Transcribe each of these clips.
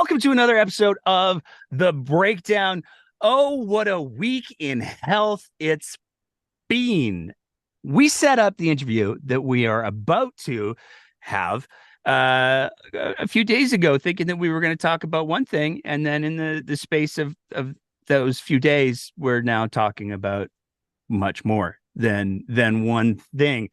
Welcome to another episode of The Breakdown. Oh, what a week in health it's been. We set up the interview that we are about to have a few days ago, thinking that we were going to talk about one thing. And then in the space of those few days, we're now talking about much more than one thing.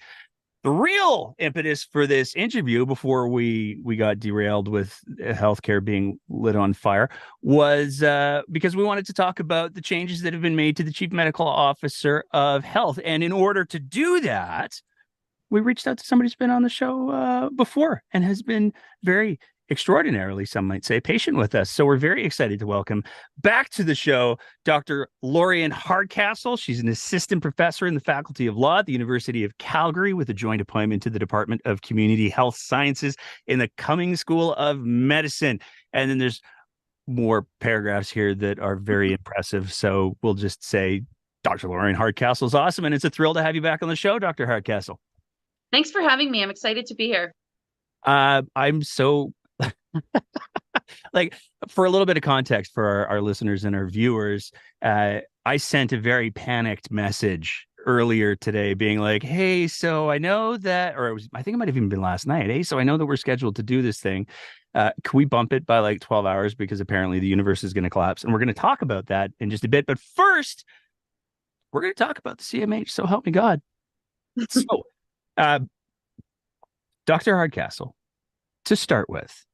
The real impetus for this interview, before we got derailed with healthcare being lit on fire, was because we wanted to talk about the changes that have been made to the Chief Medical Officer of Health. And in order to do that, we reached out to somebody who's been on the show before and has been very extraordinarily, some might say, patient with us. So we're very excited to welcome back to the show Dr. Lorian Hardcastle. She's an assistant professor in the Faculty of Law at the University of Calgary with a joint appointment to the Department of Community Health Sciences in the Cumming School of Medicine. And then there's more paragraphs here that are very impressive. So we'll just say Dr. Lorian Hardcastle is awesome. And it's a thrill to have you back on the show, Dr. Hardcastle. Thanks for having me. I'm excited to be here. I'm so like, for a little bit of context for our listeners and our viewers, I sent a very panicked message earlier today being like, hey, so I know that, or I think it might have even been last night. Hey, so I know that we're scheduled to do this thing. Can we bump it by like 12 hours? Because apparently the universe is going to collapse. And we're going to talk about that in just a bit. But first, we're going to talk about the CMH. So help me God. So, Dr. Hardcastle, to start with,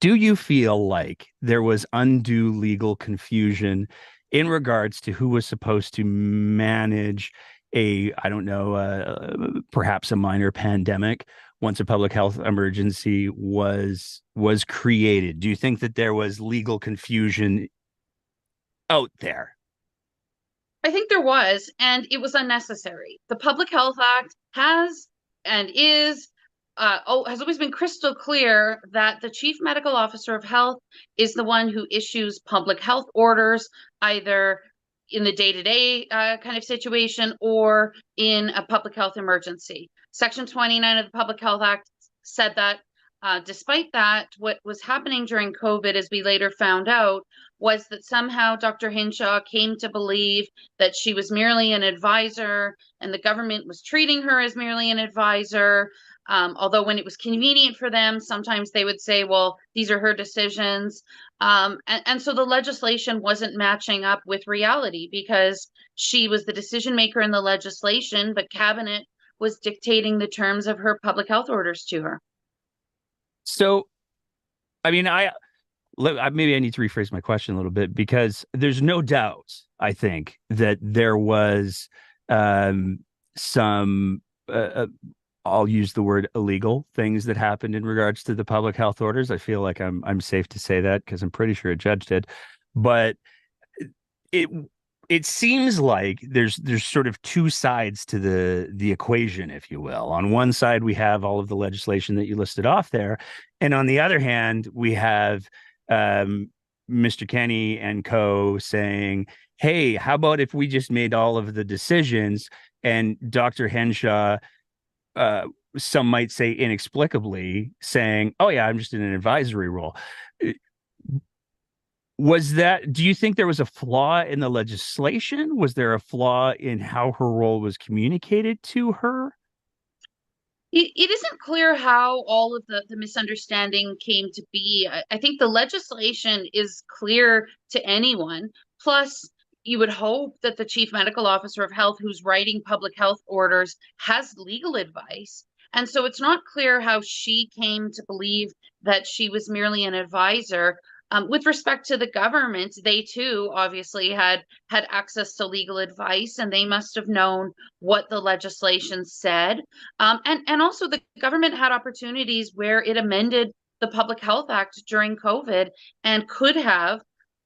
do you feel like there was undue legal confusion in regards to who was supposed to manage perhaps a minor pandemic once a public health emergency was created? Do you think that there was legal confusion out there? I think there was, and it was unnecessary. The Public Health Act has always been crystal clear that the Chief Medical Officer of Health is the one who issues public health orders, either in the day-to-day kind of situation or in a public health emergency. Section 29 of the Public Health Act said that. Despite that, what was happening during COVID, as we later found out, was that somehow Dr. Hinshaw came to believe that she was merely an advisor and the government was treating her as merely an advisor. Although when it was convenient for them, sometimes they would say, well, these are her decisions. And so the legislation wasn't matching up with reality because she was the decision maker in the legislation, but cabinet was dictating the terms of her public health orders to her. So, I mean, maybe I need to rephrase my question a little bit, because there's no doubt, I think, that there was some I'll use the word illegal things that happened in regards to the public health orders. I feel like I'm safe to say that because I'm pretty sure a judge did. But it seems like there's sort of two sides to the equation, if you will. On one side, we have all of the legislation that you listed off there, and on the other hand, we have Mr. Kenny and co. saying, "Hey, how about if we just made all of the decisions?" And Dr. Henshaw, some might say inexplicably, saying, "Oh yeah, I'm just in an advisory role." Do you think there was a flaw in the legislation? Was there a flaw in how her role was communicated to her? It isn't clear how all of the misunderstanding came to be. I think the legislation is clear to anyone. Plus, you would hope that the Chief Medical Officer of Health, who's writing public health orders, has legal advice. And so it's not clear how she came to believe that she was merely an advisor. With respect to the government, they too obviously had access to legal advice, and they must have known what the legislation said. And also the government had opportunities where it amended the Public Health Act during COVID and could have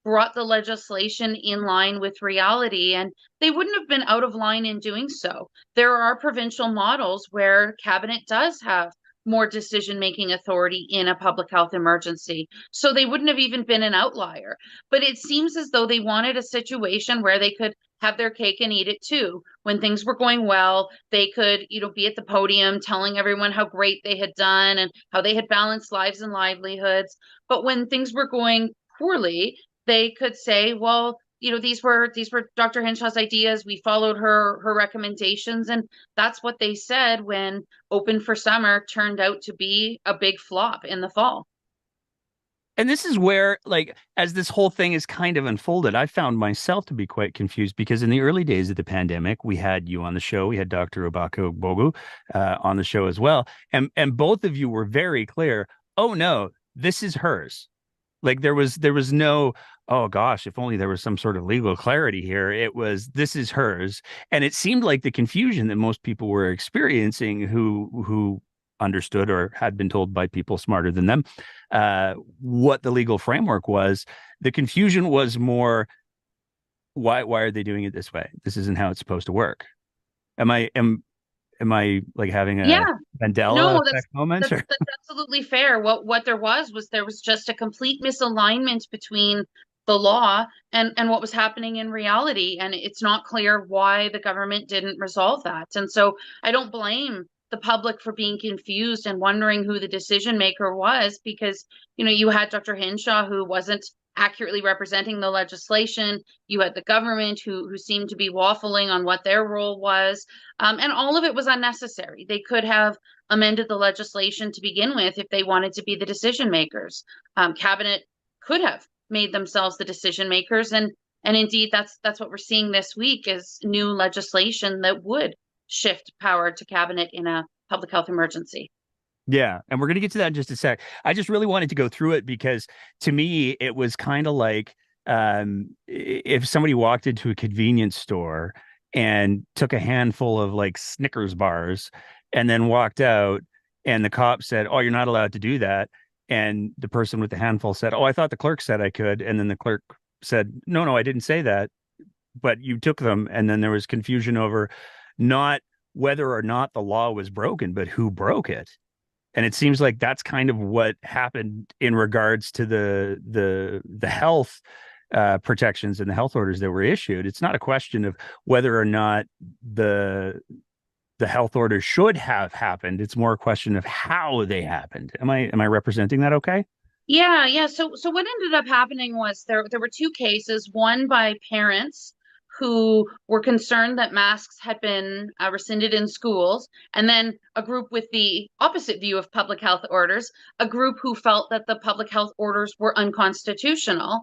brought the legislation in line with reality, and they wouldn't have been out of line in doing so. There are provincial models where cabinet does have more decision-making authority in a public health emergency. So they wouldn't have even been an outlier. But it seems as though they wanted a situation where they could have their cake and eat it too. When things were going well, they could, be at the podium telling everyone how great they had done and how they had balanced lives and livelihoods. But when things were going poorly, they could say, well, these were Dr. Henshaw's ideas. We followed her recommendations, and that's what they said when Open for Summer turned out to be a big flop in the fall. And this is where, like, as this whole thing is kind of unfolded, I found myself to be quite confused because in the early days of the pandemic, we had you on the show, we had Dr. Obako Bogu on the show as well, and both of you were very clear. Oh no, this is hers. Like there was no, oh gosh, if only there was some sort of legal clarity here. It was, this is hers, and it seemed like the confusion that most people were experiencing who understood or had been told by people smarter than them what the legal framework was. The confusion was more, why are they doing it this way? This isn't how it's supposed to work. Am I like having Yeah, a Mandela no, effect moment? Or? that's absolutely fair. What there was just a complete misalignment between the law and what was happening in reality, and it's not clear why the government didn't resolve that. And so I don't blame the public for being confused and wondering who the decision maker was, because you had Dr. Hinshaw, who wasn't accurately representing the legislation. You had the government, who seemed to be waffling on what their role was, and all of it was unnecessary. They could have amended the legislation to begin with if they wanted to be the decision makers. Cabinet could have made themselves the decision makers, and indeed that's what we're seeing this week, is new legislation that would shift power to cabinet in a public health emergency. Yeah, and we're going to get to that in just a sec. I just really wanted to go through it because to me, it was kind of like if somebody walked into a convenience store and took a handful of like Snickers bars and then walked out, and the cop said, "Oh, you're not allowed to do that." And the person with the handful said, "Oh, I thought the clerk said I could." And then the clerk said, "No, no, I didn't say that, but you took them." And then there was confusion over not whether or not the law was broken, but who broke it. And it seems like that's kind of what happened in regards to the health protections and the health orders that were issued. It's not a question of whether or not the the health orders should have happened. It's more a question of how they happened. Am I representing that okay? Yeah. So what ended up happening was there were two cases, one by parents who were concerned that masks had been rescinded in schools, and then a group with the opposite view of public health orders, a group who felt that the public health orders were unconstitutional.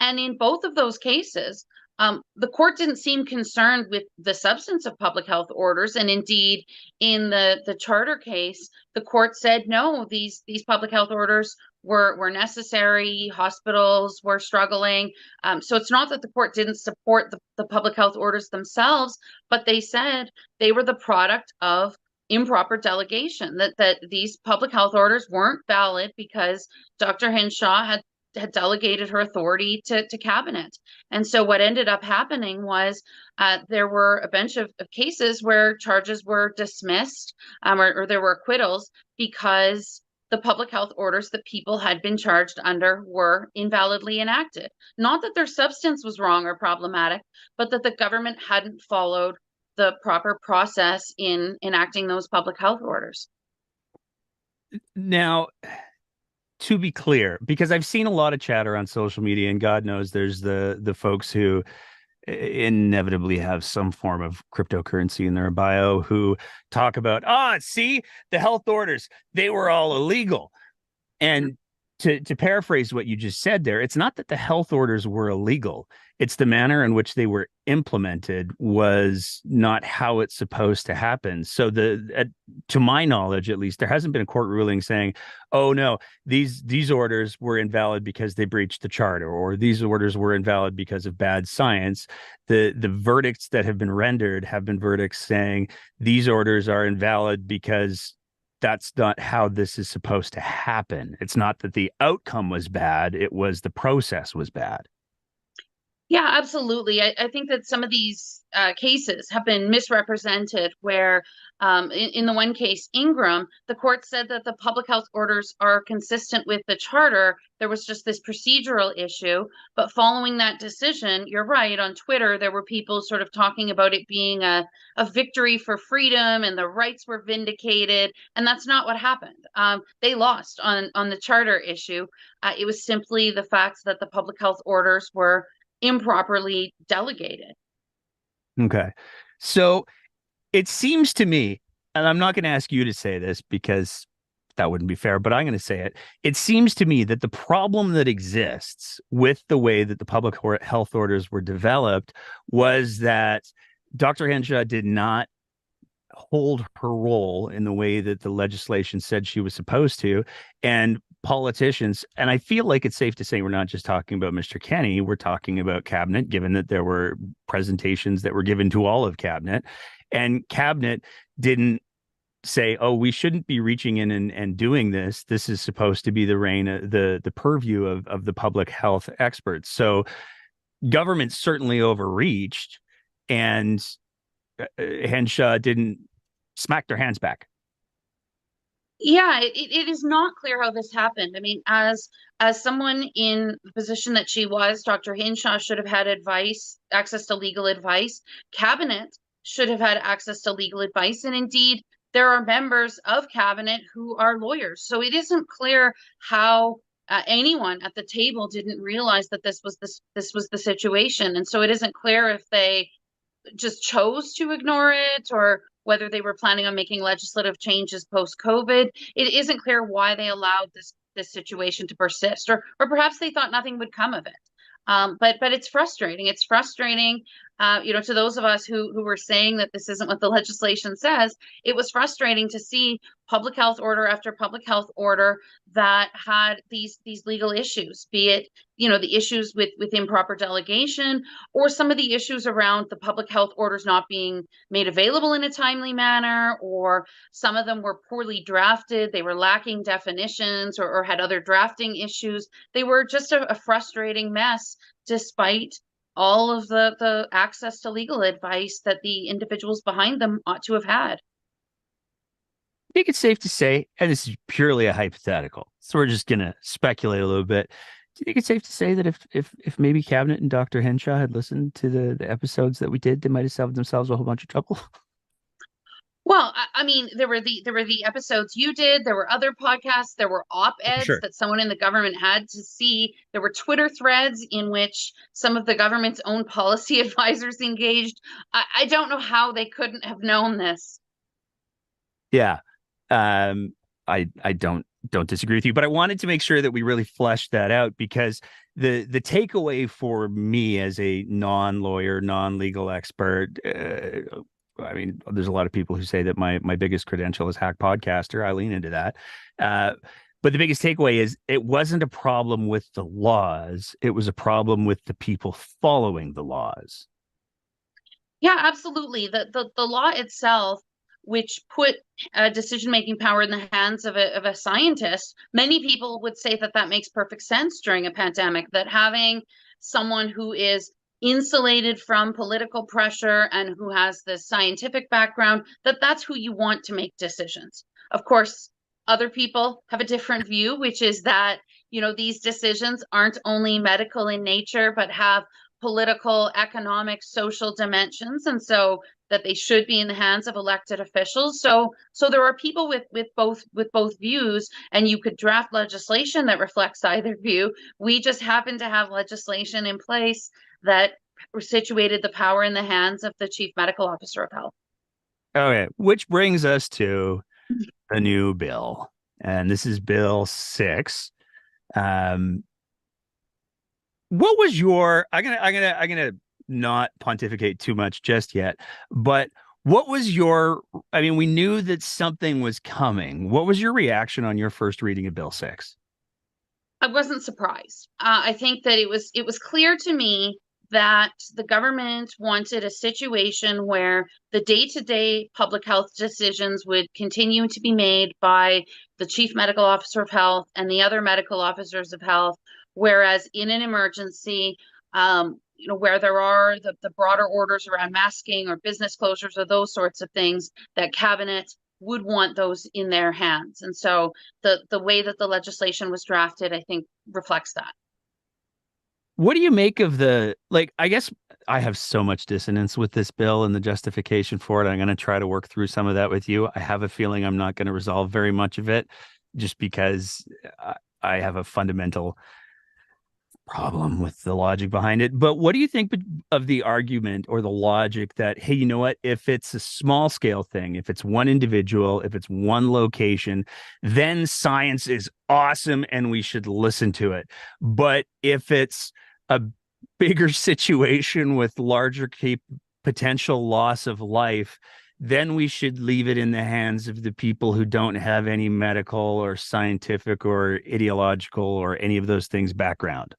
And in both of those cases, the court didn't seem concerned with the substance of public health orders, and indeed, in the charter case, the court said no, these public health orders were necessary. Hospitals were struggling. So it's not that the court didn't support the public health orders themselves, but they said they were the product of improper delegation, that these public health orders weren't valid because Dr. Hinshaw had delegated her authority to cabinet. And so what ended up happening was there were a bunch of cases where charges were dismissed, or there were acquittals because the public health orders that people had been charged under were invalidly enacted. Not that their substance was wrong or problematic, but that the government hadn't followed the proper process in enacting those public health orders. Now, to be clear, because I've seen a lot of chatter on social media, and God knows there's the folks who inevitably have some form of cryptocurrency in their bio who talk about, see, the health orders, they were all illegal. And to paraphrase what you just said there, it's not that the health orders were illegal. It's the manner in which they were implemented was not how it's supposed to happen. So to my knowledge, at least, there hasn't been a court ruling saying, "Oh no, these orders were invalid because they breached the charter," or "These orders were invalid because of bad science." The verdicts that have been rendered have been verdicts saying these orders are invalid because that's not how this is supposed to happen. It's not that the outcome was bad, it was the process was bad. Yeah, absolutely. I think that some of these cases have been misrepresented where in the one case, Ingram, the court said that the public health orders are consistent with the charter. There was just this procedural issue. But following that decision, you're right, on Twitter, there were people sort of talking about it being a victory for freedom and the rights were vindicated. And that's not what happened. They lost on the charter issue. It was simply the fact that the public health orders were improperly delegated. Okay. So it seems to me, and I'm not going to ask you to say this because that wouldn't be fair, but I'm going to say it. It seems to me that the problem that exists with the way that the public health orders were developed was that Dr. Henshaw did not hold her role in the way that the legislation said she was supposed to. And politicians, and I feel like it's safe to say we're not just talking about Mr. Kenney, we're talking about cabinet, given that there were presentations that were given to all of cabinet, and cabinet didn't say, oh, we shouldn't be reaching in and doing this. This is supposed to be the reign, the purview of the public health experts. So government certainly overreached, and Henshaw didn't smack their hands back. Yeah, it is not clear how this happened. I mean, as someone in the position that she was, Dr. Hinshaw should have had advice, access to legal advice. Cabinet should have had access to legal advice, and indeed, there are members of cabinet who are lawyers. So it isn't clear how anyone at the table didn't realize that this was the situation, and so it isn't clear if they just chose to ignore it or whether they were planning on making legislative changes post COVID. It isn't clear why they allowed this situation to persist, or perhaps they thought nothing would come of it. But it's frustrating. It's frustrating, to those of us who were saying that this isn't what the legislation says. It was frustrating to see public health order after public health order that had these legal issues, be it the issues with improper delegation, or some of the issues around the public health orders not being made available in a timely manner, or some of them were poorly drafted. They were lacking definitions, or had other drafting issues. They were just a frustrating mess, despite all of the access to legal advice that the individuals behind them ought to have had. I think it's safe to say, and this is purely a hypothetical, so we're just going to speculate a little bit. Do you think it's safe to say that if maybe Cabinet and Dr. Henshaw had listened to the episodes that we did, they might have saved themselves a whole bunch of trouble? Well, I mean, there were the episodes you did. There were other podcasts. There were For op-eds sure. that someone in the government had to see. There were Twitter threads in which some of the government's own policy advisors engaged. I don't know how they couldn't have known this. Yeah. Um, I don't disagree with you, but I wanted to make sure that we really fleshed that out because the takeaway for me as a non-lawyer, non-legal expert, I mean, there's a lot of people who say that my biggest credential is hack podcaster. I lean into that. Uh, but the biggest takeaway is it wasn't a problem with the laws. It was a problem with the people following the laws. Yeah, absolutely. The law itself, which put decision-making power in the hands of a scientist, many people would say that that makes perfect sense during a pandemic, that having someone who is insulated from political pressure and who has the scientific background, that's who you want to make decisions. Of course, other people have a different view, which is that, these decisions aren't only medical in nature, but have political, economic, social dimensions, and so that they should be in the hands of elected officials. So there are people with both views, and you could draft legislation that reflects either view. We just happen to have legislation in place that situated the power in the hands of the chief medical officer of health. Okay, which brings us to the new bill, and this is Bill 6. Um, what was your? I'm gonna not pontificate too much just yet, but what was your? I mean, we knew that something was coming. What was your reaction on your first reading of Bill 6? I wasn't surprised. I think that it was clear to me that the government wanted a situation where the day-to-day public health decisions would continue to be made by the chief medical officer of health and the other medical officers of health, whereas in an emergency, where there are the broader orders around masking or business closures or those sorts of things, that cabinet would want those in their hands. And so the way that the legislation was drafted, I think, reflects that. What do you make of I guess I have so much dissonance with this bill and the justification for it. I'm going to try to work through some of that with you. I have a feeling I'm not going to resolve very much of it just because I have a fundamental problem with the logic behind it. But what do you think of the argument or the logic that, hey, you know what? If it's a small scale thing, if it's one individual, if it's one location, then science is awesome and we should listen to it. But if it's a bigger situation with larger potential loss of life, then we should leave it in the hands of the people who don't have any medical or scientific or ideological or any of those things background.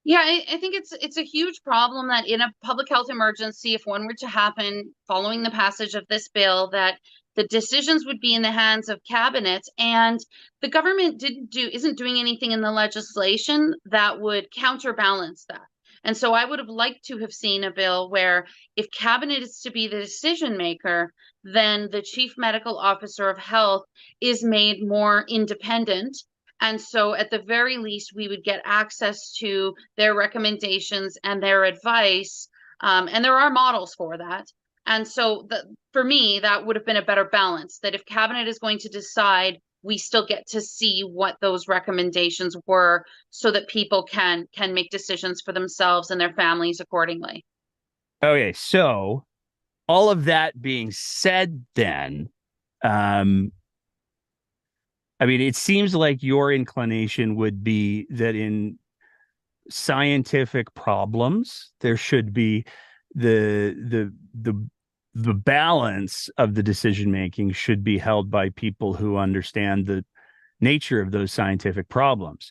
Yeah, I think it's a huge problem that in a public health emergency, if one were to happen following the passage of this bill, that the decisions would be in the hands of cabinets, and the government isn't doing anything in the legislation that would counterbalance that. And so I would have liked to have seen a bill where if cabinet is to be the decision maker, then the chief medical officer of health is made more independent. And so at the very least, we would get access to their recommendations and their advice. And there are models for that. And so for me, that would have been a better balance, that if cabinet is going to decide, we still get to see what those recommendations were so that people can make decisions for themselves and their families accordingly. Okay, so all of that being said, then, I mean, it seems like your inclination would be that in scientific problems, there should be the balance of the decision making should be held by people who understand the nature of those scientific problems.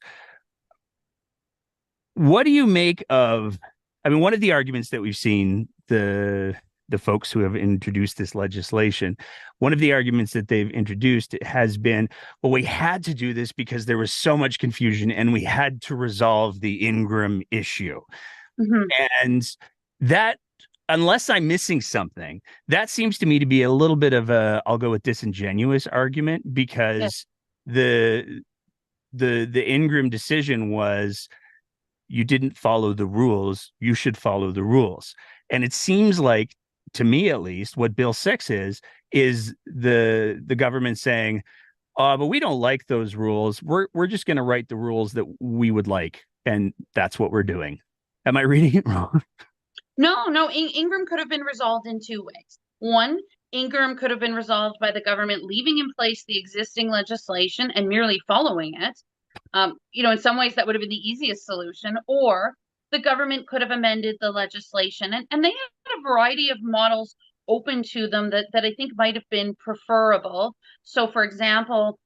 What do you make of, I mean, one of the arguments that we've seen the folks who have introduced this legislation, one of the arguments that they've introduced has been, well, we had to do this because there was so much confusion and we had to resolve the Ingram issue. Mm-hmm. And that, unless I'm missing something, that seems to me to be a little bit of I'll go with disingenuous argument, because the Ingram decision was, you didn't follow the rules, you should follow the rules. And it seems like, to me at least, what Bill 6 is the government saying, but we don't like those rules. We're just going to write the rules that we would like, and that's what we're doing. Am I reading it wrong? No. Ingram could have been resolved in two ways. One, Ingram could have been resolved by the government leaving in place the existing legislation and merely following it. In some ways that would have been the easiest solution. Or the government could have amended the legislation, and they had a variety of models open to them that I think might have been preferable. So, for example,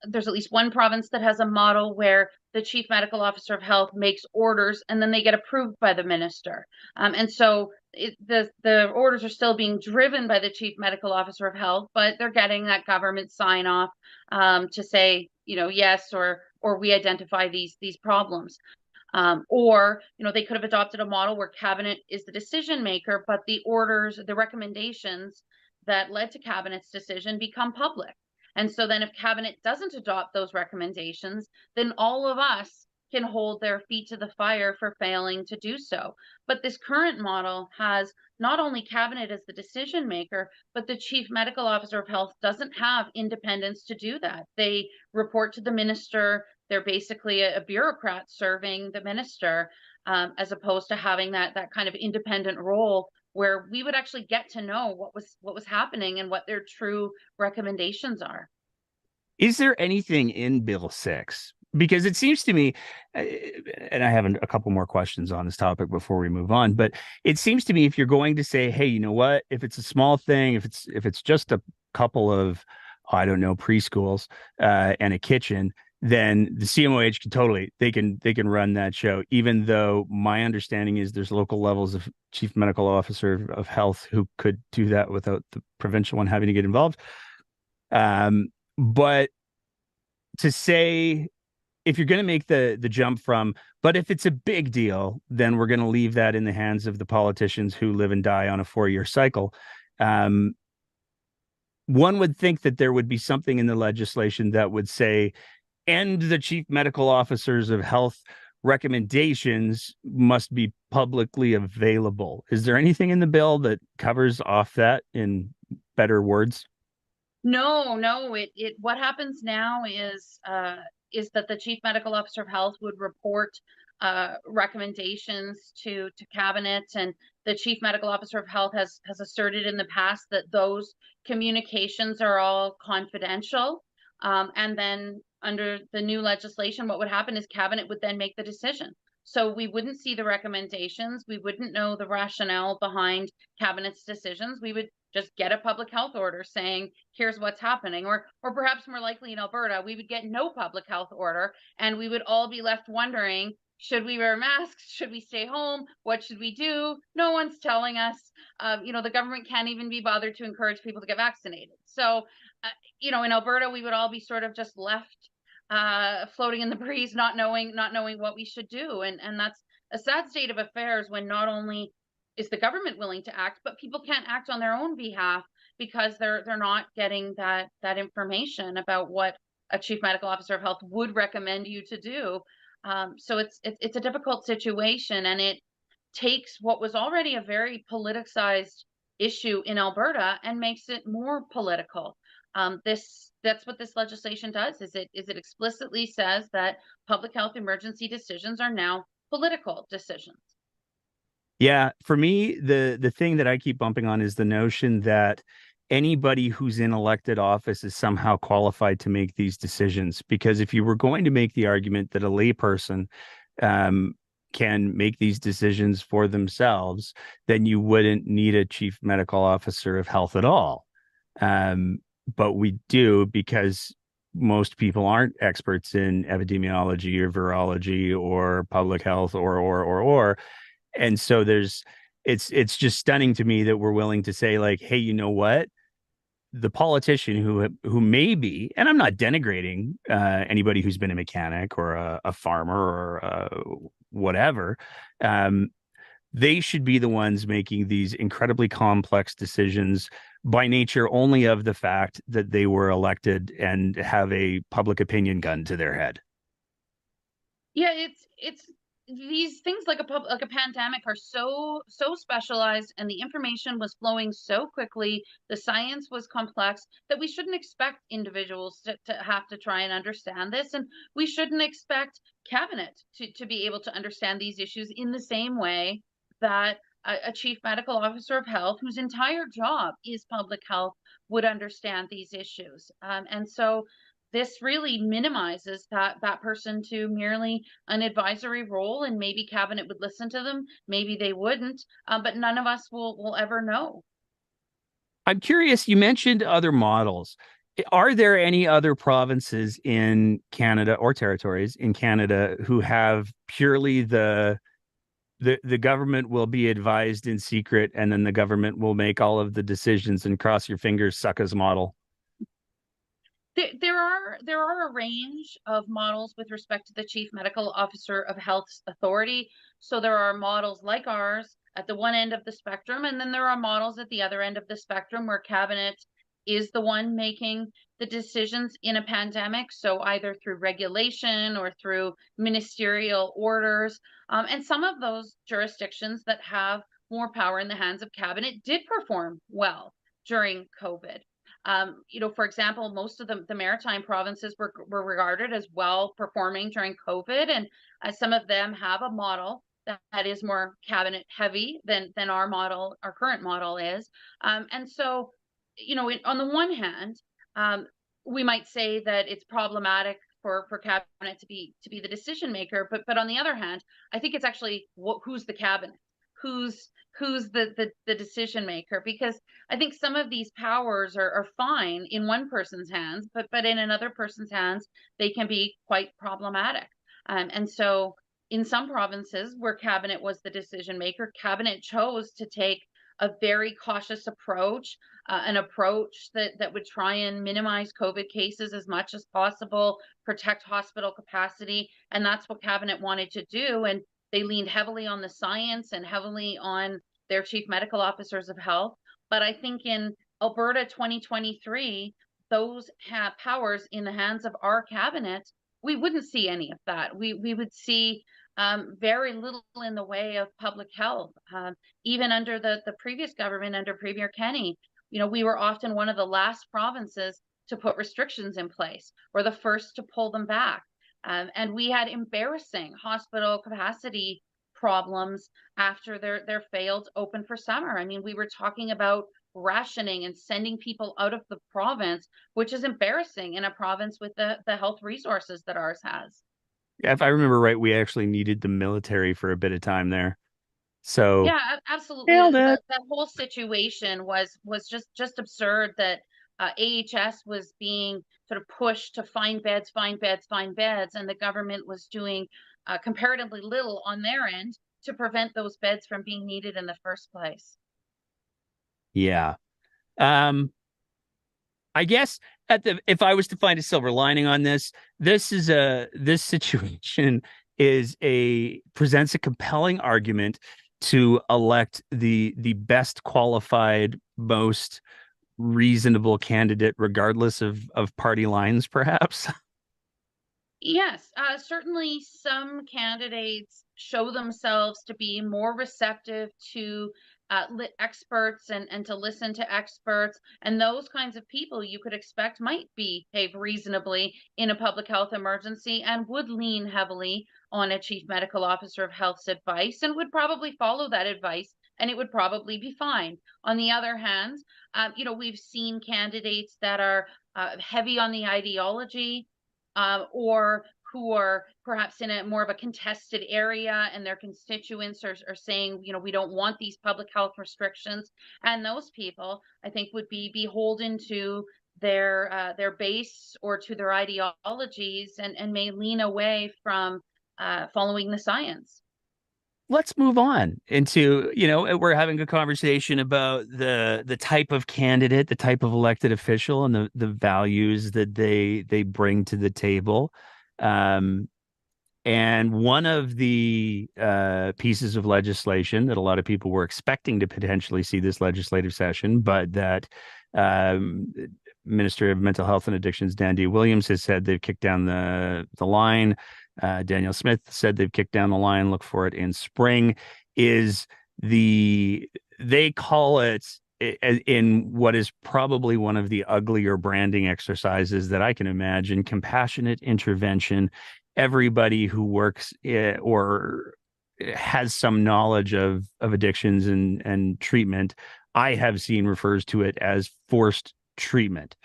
there's at least one province that has a model where the chief medical officer of health makes orders and then they get approved by the minister. And so the orders are still being driven by the chief medical officer of health, but they're getting that government sign off to say, yes, or we identify these problems. Or they could have adopted a model where cabinet is the decision maker, but the orders, the recommendations that led to cabinet's decision become public. And so then if cabinet doesn't adopt those recommendations, then all of us can hold their feet to the fire for failing to do so. But this current model has not only cabinet as the decision maker, but the chief medical officer of health doesn't have independence to do that. They report to the minister. They're basically a bureaucrat serving the minister, as opposed to having that kind of independent role where we would actually get to know what was happening and what their true recommendations are. Is there anything in Bill 6? Because it seems to me, and I have a couple more questions on this topic before we move on, but it seems to me, if you're going to say, hey, you know what, if it's a small thing, if it's just a couple of, I don't know, preschools and a kitchen, then the CMOH can run that show, even though my understanding is there's local levels of chief medical officer of health who could do that without the provincial one having to get involved. But to say if you're going to make the jump from, but if it's a big deal, then we're going to leave that in the hands of the politicians who live and die on a 4-year cycle. Um, One would think that there would be something in the legislation that would say, and the chief medical officers of health recommendations must be publicly available. Is there anything in the bill that covers off that in better words? No, no. It what happens now is that the chief medical officer of health would report recommendations to cabinet, and the chief medical officer of health has asserted in the past that those communications are all confidential. And then under the new legislation, what would happen is cabinet would then make the decision. So we wouldn't see the recommendations. We wouldn't know the rationale behind cabinet's decisions. We would just get a public health order saying, here's what's happening. Or perhaps more likely in Alberta, we would get no public health order and we would all be left wondering, should we wear masks? Should we stay home? What should we do? No one's telling us. The government can't even be bothered to encourage people to get vaccinated. So, in Alberta, we would all be sort of just left floating in the breeze, not knowing what we should do. And that's a sad state of affairs when not only is the government willing to act, but people can't act on their own behalf because they're not getting that information about what a chief medical officer of health would recommend you to do. So it's a difficult situation, and it takes what was already a very politicized issue in Alberta and makes it more political. That's what this legislation does. Is it explicitly says that public health emergency decisions are now political decisions. Yeah, for me, the thing that I keep bumping on is the notion that anybody who's in elected office is somehow qualified to make these decisions. Because if you were going to make the argument that a layperson um, can make these decisions for themselves, then you wouldn't need a chief medical officer of health at all. But we do, because most people aren't experts in epidemiology or virology or public health or and so it's just stunning to me that we're willing to say, like, hey, you know what, the politician who may be, and I'm not denigrating anybody who's been a mechanic or a farmer or whatever, um, they should be the ones making these incredibly complex decisions by nature only of the fact that they were elected and have a public opinion gun to their head. Yeah, it's these things like a pandemic are so specialized, and the information was flowing so quickly, the science was complex, that we shouldn't expect individuals to have to try and understand this, and we shouldn't expect cabinet to be able to understand these issues in the same way that a chief medical officer of health whose entire job is public health would understand these issues. And so this really minimizes that person to merely an advisory role, and maybe cabinet would listen to them, maybe they wouldn't, but none of us will ever know. I'm curious, you mentioned other models. Are there any other provinces in Canada or territories in Canada who have purely the government will be advised in secret and then the government will make all of the decisions and cross your fingers suckers model? There are a range of models with respect to the chief medical officer of health's authority. So there are models like ours at the one end of the spectrum, and then there are models at the other end of the spectrum where cabinet is the one making the decisions in a pandemic. So either through regulation or through ministerial orders. And some of those jurisdictions that have more power in the hands of cabinet did perform well during COVID. For example, most of the maritime provinces were regarded as well performing during COVID, and some of them have a model that is more cabinet heavy than our current model is. And so, on the one hand, we might say that it's problematic for cabinet to be the decision maker, but on the other hand, I think it's actually who's the cabinet, who's the decision maker, because I think some of these powers are fine in one person's hands, but in another person's hands, they can be quite problematic. And so in some provinces where cabinet was the decision maker, cabinet chose to take a very cautious approach, an approach that would try and minimize COVID cases as much as possible, protect hospital capacity. And that's what Cabinet wanted to do. And they leaned heavily on the science and heavily on their chief medical officers of health. But I think in Alberta 2023, those have powers in the hands of our cabinet, we wouldn't see any of that. We would see very little in the way of public health. Even under the previous government, under Premier Kenny, we were often one of the last provinces to put restrictions in place, or the first to pull them back. And we had embarrassing hospital capacity problems after their failed open for summer. I mean, we were talking about rationing and sending people out of the province, which is embarrassing in a province with the health resources that ours has. If I remember right, we actually needed the military for a bit of time there. So Yeah, absolutely. nailed it. That whole situation was just absurd that AHS was being sort of pushed to find beds, find beds, find beds, and the government was doing comparatively little on their end to prevent those beds from being needed in the first place. Yeah. Um, I guess if I was to find a silver lining on this, this situation presents a compelling argument to elect the best qualified, most reasonable candidate, regardless of party lines, perhaps. Yes, certainly some candidates show themselves to be more receptive to experts and to listen to experts. And those kinds of people you could expect might behave reasonably in a public health emergency and would lean heavily on a chief medical officer of health's advice and would probably follow that advice and it would probably be fine. On the other hand, we've seen candidates that are heavy on the ideology or who are perhaps in a more of a contested area and their constituents are saying, we don't want these public health restrictions. And those people, I think, would be beholden to their base or to their ideologies and may lean away from following the science. Let's move on into, we're having a conversation about the type of candidate, the type of elected official, and the values that they bring to the table. And one of the pieces of legislation that a lot of people were expecting to potentially see this legislative session, but that Minister of Mental Health and Addictions, Dan D. Williams, has said they've kicked down the line. Danielle Smith said they've kicked down the line. Look for it in spring. They call it, in what is probably one of the uglier branding exercises that I can imagine, compassionate intervention. Everybody who works or has some knowledge of addictions and treatment, I have seen, refers to it as forced treatment.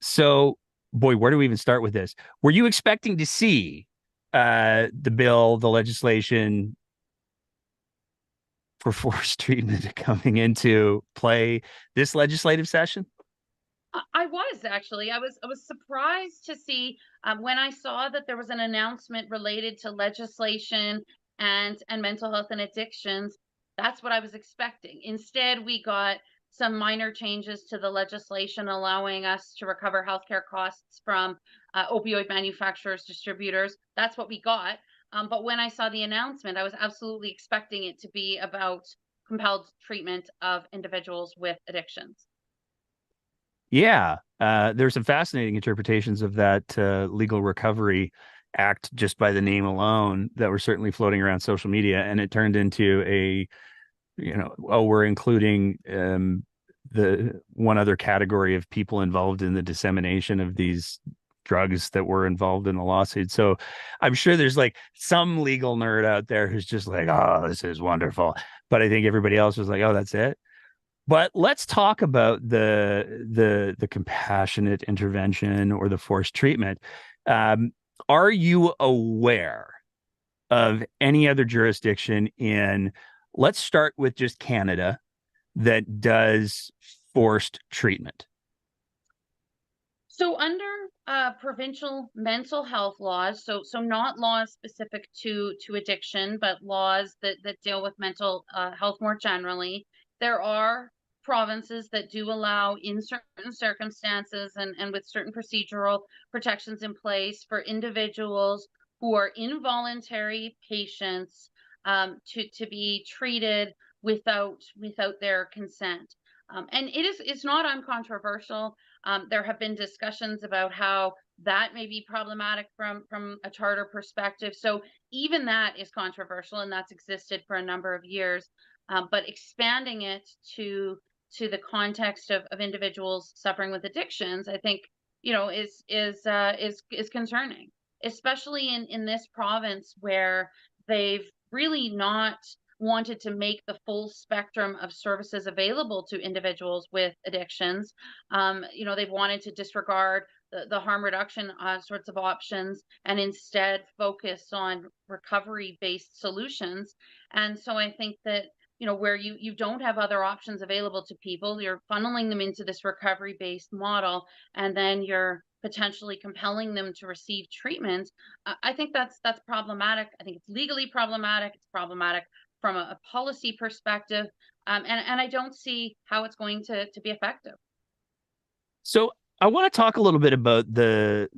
So, boy, where do we even start with this? Were you expecting to see the legislation for forced treatment coming into play this legislative session? I was actually. I was surprised to see when I saw that there was an announcement related to legislation and mental health and addictions. That's what I was expecting. Instead, we got some minor changes to the legislation allowing us to recover healthcare costs from opioid manufacturers, distributors. That's what we got. But when I saw the announcement, I was absolutely expecting it to be about compelled treatment of individuals with addictions. Yeah, there's some fascinating interpretations of that Legal Recovery Act just by the name alone that were certainly floating around social media, and it turned into we're including the one other category of people involved in the dissemination of these drugs that were involved in the lawsuit. So I'm sure there's like some legal nerd out there who's just like, oh, this is wonderful. But I think everybody else was like, oh, that's it. But let's talk about the compassionate intervention or the forced treatment. Are you aware of any other jurisdiction let's start with just Canada, that does forced treatment? So under provincial mental health laws, so not laws specific to addiction, but laws that deal with mental health more generally, there are provinces that do allow, in certain circumstances and with certain procedural protections in place, for individuals who are involuntary patients to be treated without their consent. And it's not uncontroversial. There have been discussions about how that may be problematic from a charter perspective. So even that is controversial, and that's existed for a number of years. But expanding it to the context of individuals suffering with addictions, I think, is concerning, especially in this province where they've really not wanted to make the full spectrum of services available to individuals with addictions. They've wanted to disregard the harm reduction sorts of options and instead focus on recovery-based solutions. And so I think that, where you don't have other options available to people, you're funneling them into this recovery-based model, and then you're potentially compelling them to receive treatment. I think that's problematic. I think it's legally problematic. It's problematic from a policy perspective, and I don't see how it's going to be effective. So I want to talk a little bit about the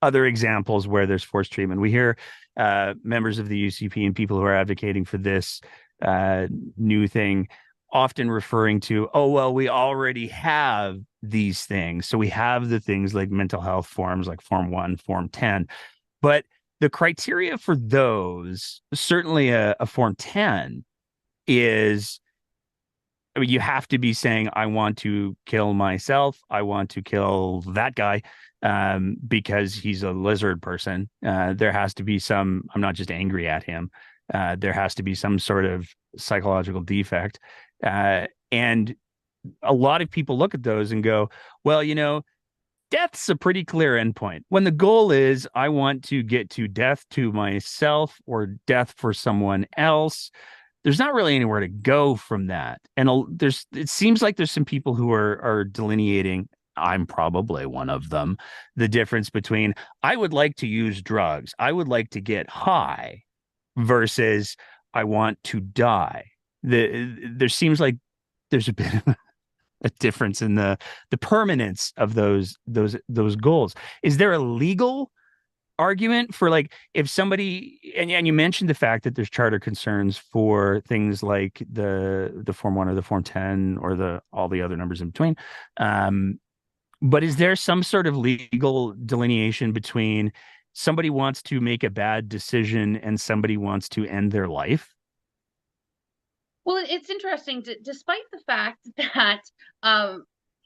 other examples where there's forced treatment. We hear members of the UCP and people who are advocating for this new thing often referring to, oh, well, we already have these things. So we have the things like mental health forms like Form 1, Form 10. But the criteria for those, certainly a Form 10, is, I mean, you have to be saying, I want to kill myself. I want to kill that guy because he's a lizard person. There has to be some, I'm not just angry at him. There has to be some sort of psychological defect. And a lot of people look at those and go, well, death's a pretty clear endpoint. When the goal is, I want to get to death to myself or death for someone else, there's not really anywhere to go from that. And it seems like there's some people who are delineating, I'm probably one of them, the difference between, I would like to use drugs, I would like to get high, versus I want to die. There seems like there's a bit of a difference in the permanence of those goals. Is there a legal argument for, like, if somebody, and you mentioned the fact that there's charter concerns for things like the Form 1 or the Form 10 or all the other numbers in between, but is there some sort of legal delineation between somebody wants to make a bad decision and somebody wants to end their life? Well, it's interesting, despite the fact that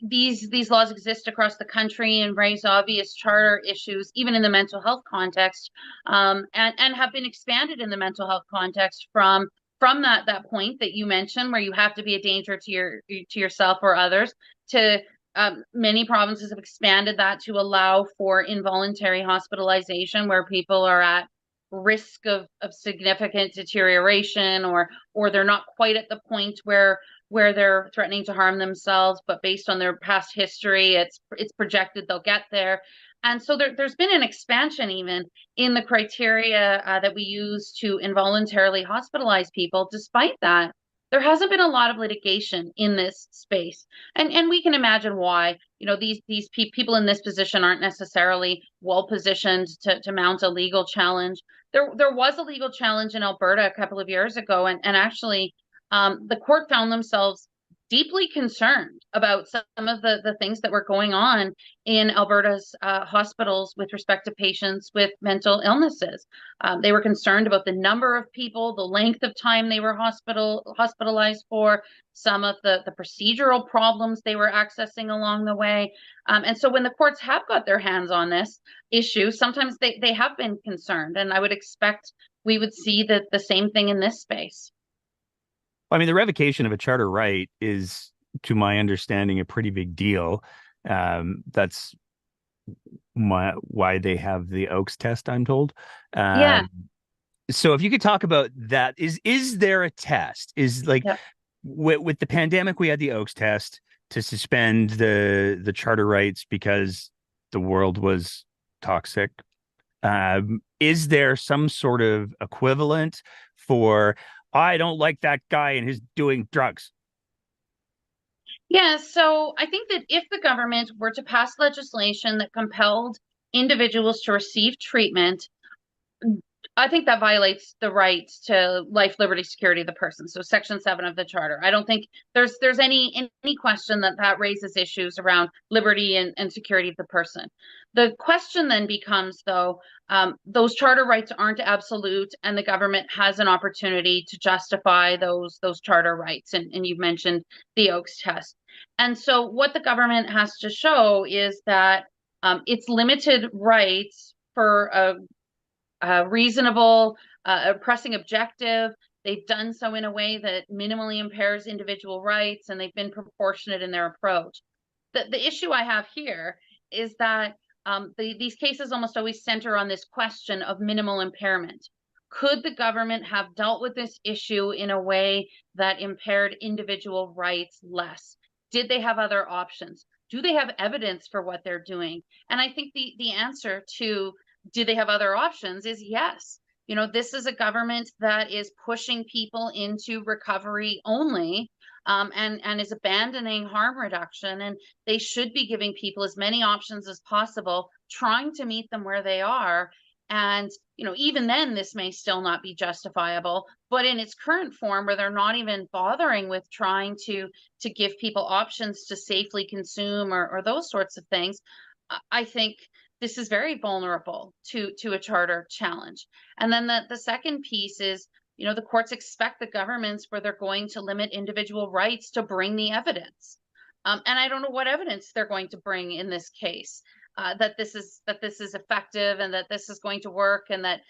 these laws exist across the country and raise obvious charter issues, even in the mental health context, and have been expanded in the mental health context from that point that you mentioned, where you have to be a danger to yourself or others, to many provinces have expanded that to allow for involuntary hospitalization, where people are at risk of significant deterioration, or they're not quite at the point where they're threatening to harm themselves, but based on their past history, it's projected they'll get there. And so there's been an expansion even in the criteria that we use to involuntarily hospitalize people. Despite that, there hasn't been a lot of litigation in this space, and we can imagine why. These people in this position aren't necessarily well positioned to mount a legal challenge. There was a legal challenge in Alberta a couple of years ago, and actually the court found themselves deeply concerned about some of the things that were going on in Alberta's hospitals with respect to patients with mental illnesses. They were concerned about the number of people, the length of time they were hospitalized for, some of the procedural problems they were accessing along the way. And so when the courts have got their hands on this issue, sometimes they have been concerned. And I would expect we would see the same thing in this space. I mean, the revocation of a charter right is, to my understanding, a pretty big deal. That's why they have the Oakes test, I'm told. Yeah. So if you could talk about that, is there a test? Is like, Yeah. with the pandemic, we had the Oakes test to suspend the charter rights because the world was toxic. Is there some sort of equivalent for, I don't like that guy and his doing drugs. Yeah, so I think that if the government were to pass legislation that compelled individuals to receive treatment, I think that violates the right to life, liberty, security of the person. So Section 7 of the Charter. I don't think there's any question that that raises issues around liberty and security of the person. The question then becomes, though, those charter rights aren't absolute, and the government has an opportunity to justify those charter rights. And you've mentioned the Oakes test. And so what the government has to show is that its limited rights for a reasonable, pressing objective. They've done so in a way that minimally impairs individual rights, and they've been proportionate in their approach. The issue I have here is that these cases almost always center on this question of minimal impairment. Could the government have dealt with this issue in a way that impaired individual rights less? Did they have other options? Do they have evidence for what they're doing? And I think the answer to do they have other options is yes. You know, this is a government that is pushing people into recovery only, and is abandoning harm reduction. And they should be giving people as many options as possible, trying to meet them where they are. And, you know, even then, this may still not be justifiable, but in its current form, where they're not even bothering with trying to give people options to safely consume or those sorts of things, I think this is very vulnerable to a charter challenge. And then the second piece is, you know, the courts expect the governments where they're going to limit individual rights to bring the evidence. And I don't know what evidence they're going to bring in this case. That this is effective and that this is going to work and that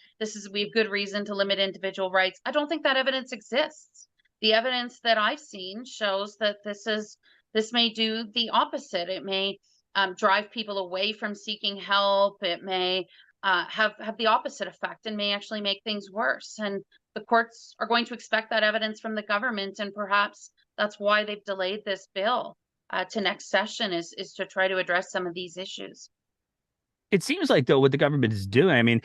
we have good reason to limit individual rights. I don't think that evidence exists. The evidence that I've seen shows that this may do the opposite. It may drive people away from seeking help. It may have the opposite effect and may actually make things worse. And the courts are going to expect that evidence from the government, and perhaps that's why they've delayed this bill to next session is to try to address some of these issues. It seems like, though, what the government is doing, I mean,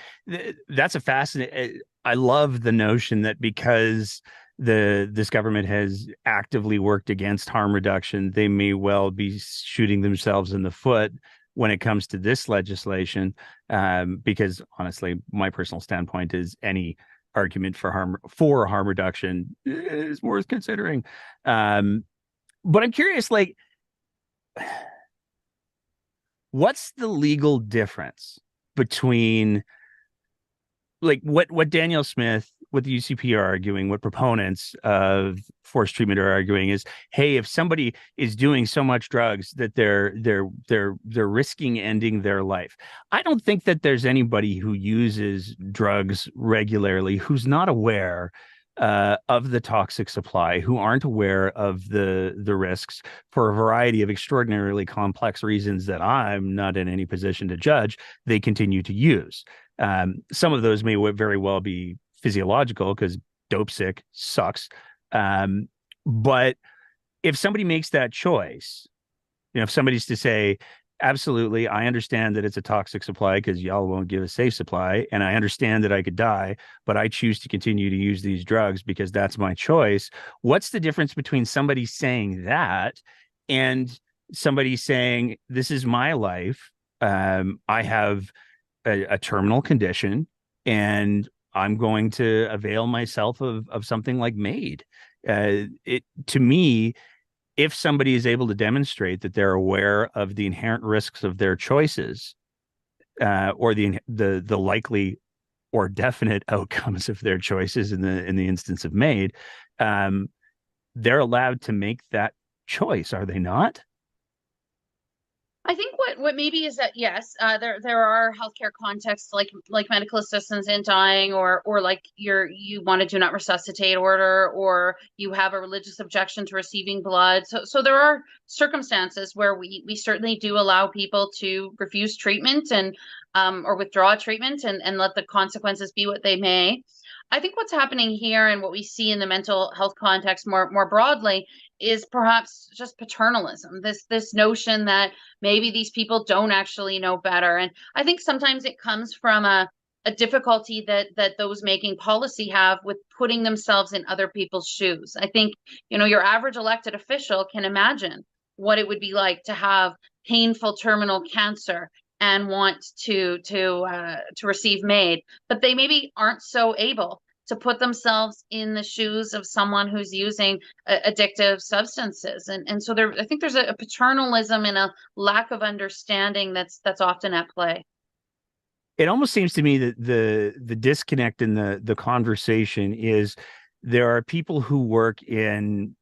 that's a fascinating. I love the notion that because this government has actively worked against harm reduction, they may well be shooting themselves in the foot when it comes to this legislation. Because honestly, my personal standpoint is any argument for harm reduction is worth considering. But I'm curious, like, what's the legal difference between like what Danielle Smith, what the UCP are arguing, what proponents of forced treatment are arguing is, hey, if somebody is doing so much drugs that they're risking ending their life. I don't think that there's anybody who uses drugs regularly who's not aware of the toxic supply, who aren't aware of the risks for a variety of extraordinarily complex reasons that I'm not in any position to judge. They continue to use. Some of those may very well be physiological because dope sick sucks. But if somebody makes that choice, you know, if somebody's to say, absolutely, I understand that it's a toxic supply because y'all won't give a safe supply, and I understand that I could die, but I choose to continue to use these drugs because that's my choice. What's the difference between somebody saying that and somebody saying, this is my life? I have a terminal condition, and I'm going to avail myself of something like MAID. To me, if somebody is able to demonstrate that they're aware of the inherent risks of their choices, or the likely or definite outcomes of their choices in the instance of MAID, they're allowed to make that choice, are they not? I think what maybe is that yes, there are healthcare contexts like medical assistance in dying, or like you want to do not resuscitate order, or you have a religious objection to receiving blood. So there are circumstances where we certainly do allow people to refuse treatment and or withdraw treatment and let the consequences be what they may. I think what's happening here and what we see in the mental health context more broadly is perhaps just paternalism. This notion that maybe these people don't actually know better. And I think sometimes it comes from a difficulty that those making policy have with putting themselves in other people's shoes. I think, your average elected official can imagine what it would be like to have painful terminal cancer and want to receive MAID, but they maybe aren't so able to put themselves in the shoes of someone who's using addictive substances. And so I think there's a paternalism and a lack of understanding that's often at play. It almost seems to me that the disconnect in the conversation is there are people who work in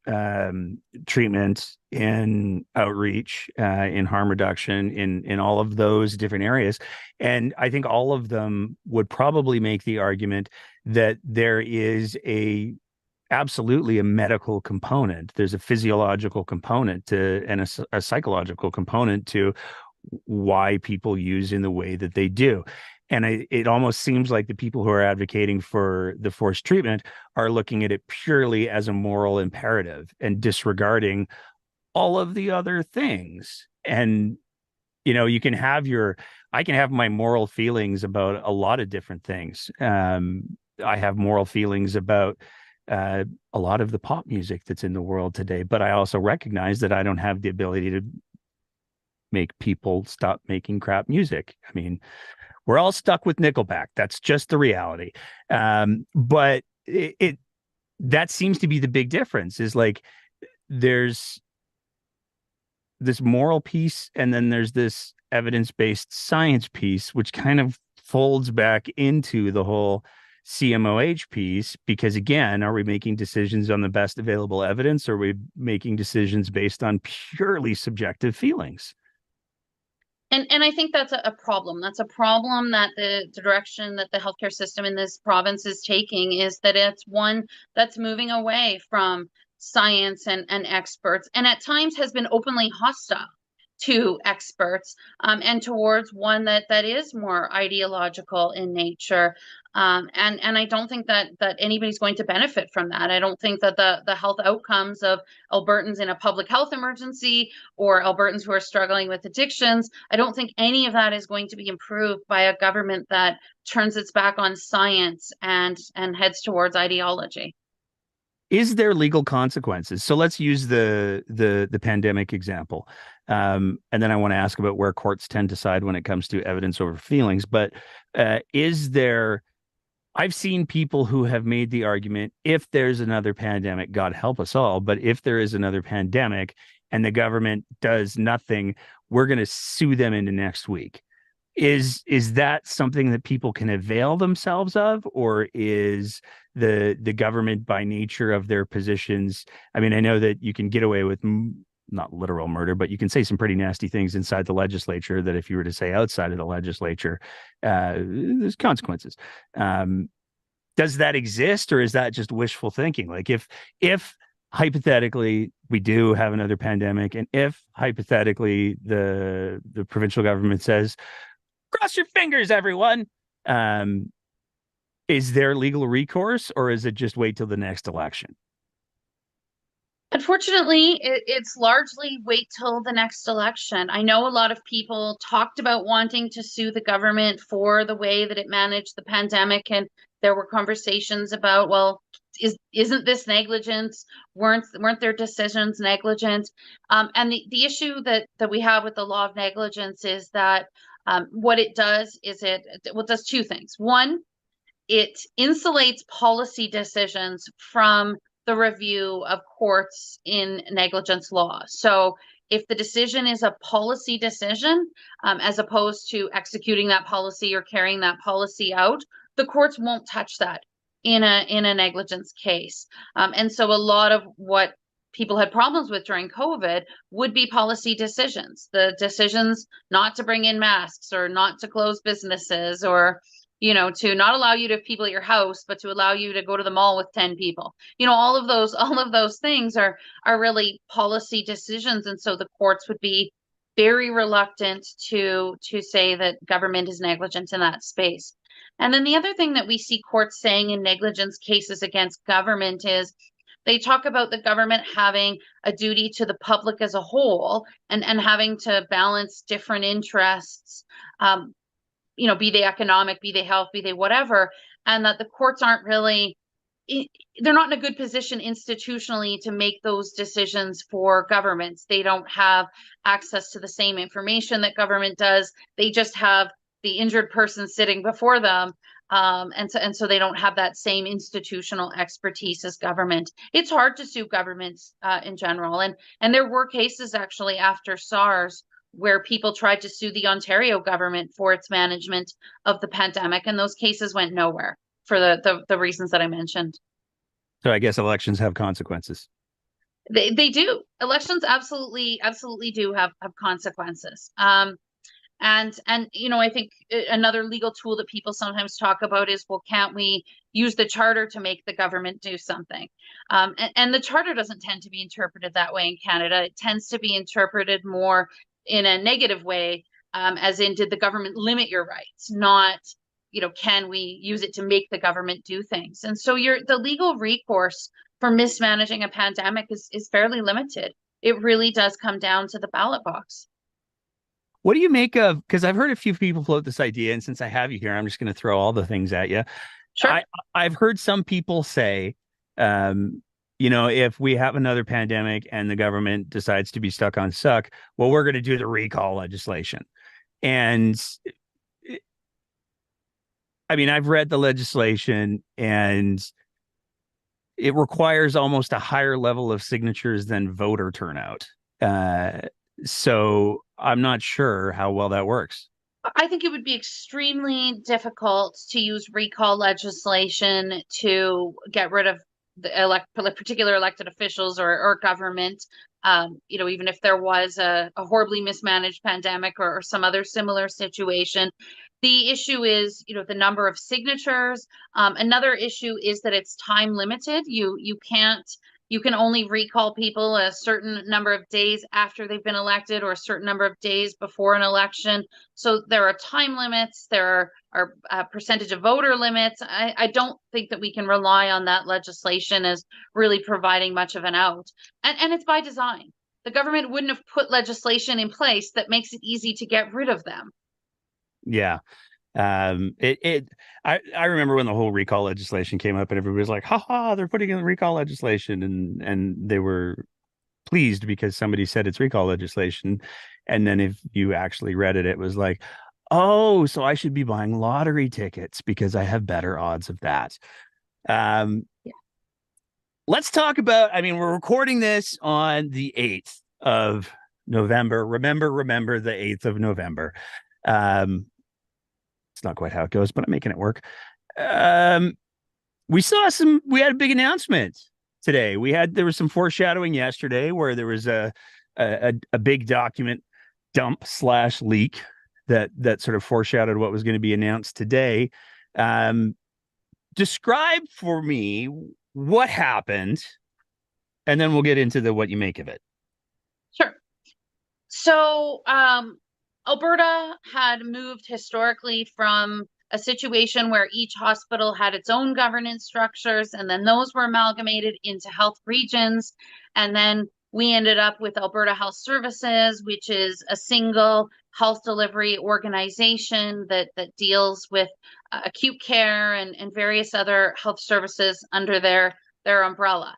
treatment, in outreach, in harm reduction, in all of those different areas, and I think all of them would probably make the argument that there is absolutely a medical component. There's a physiological component to and a psychological component to why people use in the way that they do. And it almost seems like the people who are advocating for the forced treatment are looking at it purely as a moral imperative and disregarding all of the other things. And, you can have I can have my moral feelings about a lot of different things. I have moral feelings about a lot of the pop music that's in the world today, but I also recognize that I don't have the ability to make people stop making crap music. I mean, we're all stuck with Nickelback. That's just the reality. But that seems to be the big difference is like there's this moral piece and then there's this evidence-based science piece, which kind of folds back into the whole CMOH piece, because again, are we making decisions on the best available evidence, or are we making decisions based on purely subjective feelings? And I think that's a problem. That's a problem that the direction that the healthcare system in this province is taking is that it's one that's moving away from science and experts, and at times has been openly hostile to experts, and towards one that is more ideological in nature. And I don't think that anybody's going to benefit from that. I don't think that the health outcomes of Albertans in a public health emergency or Albertans who are struggling with addictions, I don't think any of that is going to be improved by a government that turns its back on science and heads towards ideology. Is there legal consequences? So let's use the pandemic example, and then I want to ask about where courts tend to side when it comes to evidence over feelings. But is there? I've seen people who have made the argument: if there's another pandemic, God help us all, but if there is another pandemic and the government does nothing, we're going to sue them into next week. Is that something that people can avail themselves of, or is the government, by nature of their positions? I mean, I know that you can get away with not literal murder, but you can say some pretty nasty things inside the legislature that if you were to say outside of the legislature, there's consequences. Does that exist, or is that just wishful thinking? Like if hypothetically we do have another pandemic, and if hypothetically the provincial government says, cross your fingers, everyone. Is there legal recourse, or is it just wait till the next election? Unfortunately, it's largely wait till the next election. I know a lot of people talked about wanting to sue the government for the way that it managed the pandemic, and there were conversations about, well, isn't this negligence? Weren't their decisions negligent? And the issue that we have with the law of negligence is that what it does is it does two things. One, it insulates policy decisions from the review of courts in negligence law. So if the decision is a policy decision, as opposed to executing that policy or carrying that policy out, the courts won't touch that in a negligence case. And so a lot of what people had problems with during COVID would be policy decisions, the decisions not to bring in masks or not to close businesses, or to not allow you to have people at your house, but to allow you to go to the mall with 10 people. All of those things are really policy decisions. And so the courts would be very reluctant to say that government is negligent in that space. And then the other thing that we see courts saying in negligence cases against government is they talk about the government having a duty to the public as a whole, and having to balance different interests. be they economic, be they health, be they whatever, and that the courts aren't really, they're not in a good position institutionally to make those decisions for governments. They don't have access to the same information that government does. They just have the injured person sitting before them. And so they don't have that same institutional expertise as government. It's hard to sue governments in general. And there were cases actually after SARS where people tried to sue the Ontario government for its management of the pandemic, and those cases went nowhere for the reasons that I mentioned. So I guess elections have consequences. They do. Elections absolutely do have consequences. And I think another legal tool that people sometimes talk about is, well, can't we use the charter to make the government do something? And the charter doesn't tend to be interpreted that way in Canada. It tends to be interpreted more in a negative way, as in, did the government limit your rights? Not, can we use it to make the government do things? And so the legal recourse for mismanaging a pandemic is fairly limited. It really does come down to the ballot box. What do you make of, because I've heard a few people float this idea, and since I have you here, I'm just going to throw all the things at you. Sure. I've heard some people say, if we have another pandemic and the government decides to be stuck on suck, well, we're going to do the recall legislation. And I mean, I've read the legislation, and it requires almost a higher level of signatures than voter turnout. So I'm not sure how well that works. I think it would be extremely difficult to use recall legislation to get rid of the particular elected officials or government. Even if there was a horribly mismanaged pandemic or some other similar situation. The issue is, the number of signatures. Another issue is that it's time limited. You can only recall people a certain number of days after they've been elected or a certain number of days before an election. So there are time limits. There are percentage of voter limits. I don't think that we can rely on that legislation as really providing much of an out. And it's by design. The government wouldn't have put legislation in place that makes it easy to get rid of them. Yeah. I remember when the whole recall legislation came up and everybody was like, ha, they're putting in the recall legislation, and they were pleased because somebody said it's recall legislation. And then if you actually read it, it was like, oh, so I should be buying lottery tickets because I have better odds of that. Yeah. Let's talk about, we're recording this on the 8th of November. Remember the 8th of November. It's not quite how it goes, but I'm making it work. We had a big announcement today. There was some foreshadowing yesterday where there was a big document dump / leak that sort of foreshadowed what was going to be announced today. Describe for me what happened, and then we'll get into what you make of it. Sure. So, Alberta had moved historically from a situation where each hospital had its own governance structures, and then those were amalgamated into health regions. And then we ended up with Alberta Health Services, which is a single health delivery organization that deals with acute care and various other health services under their umbrella.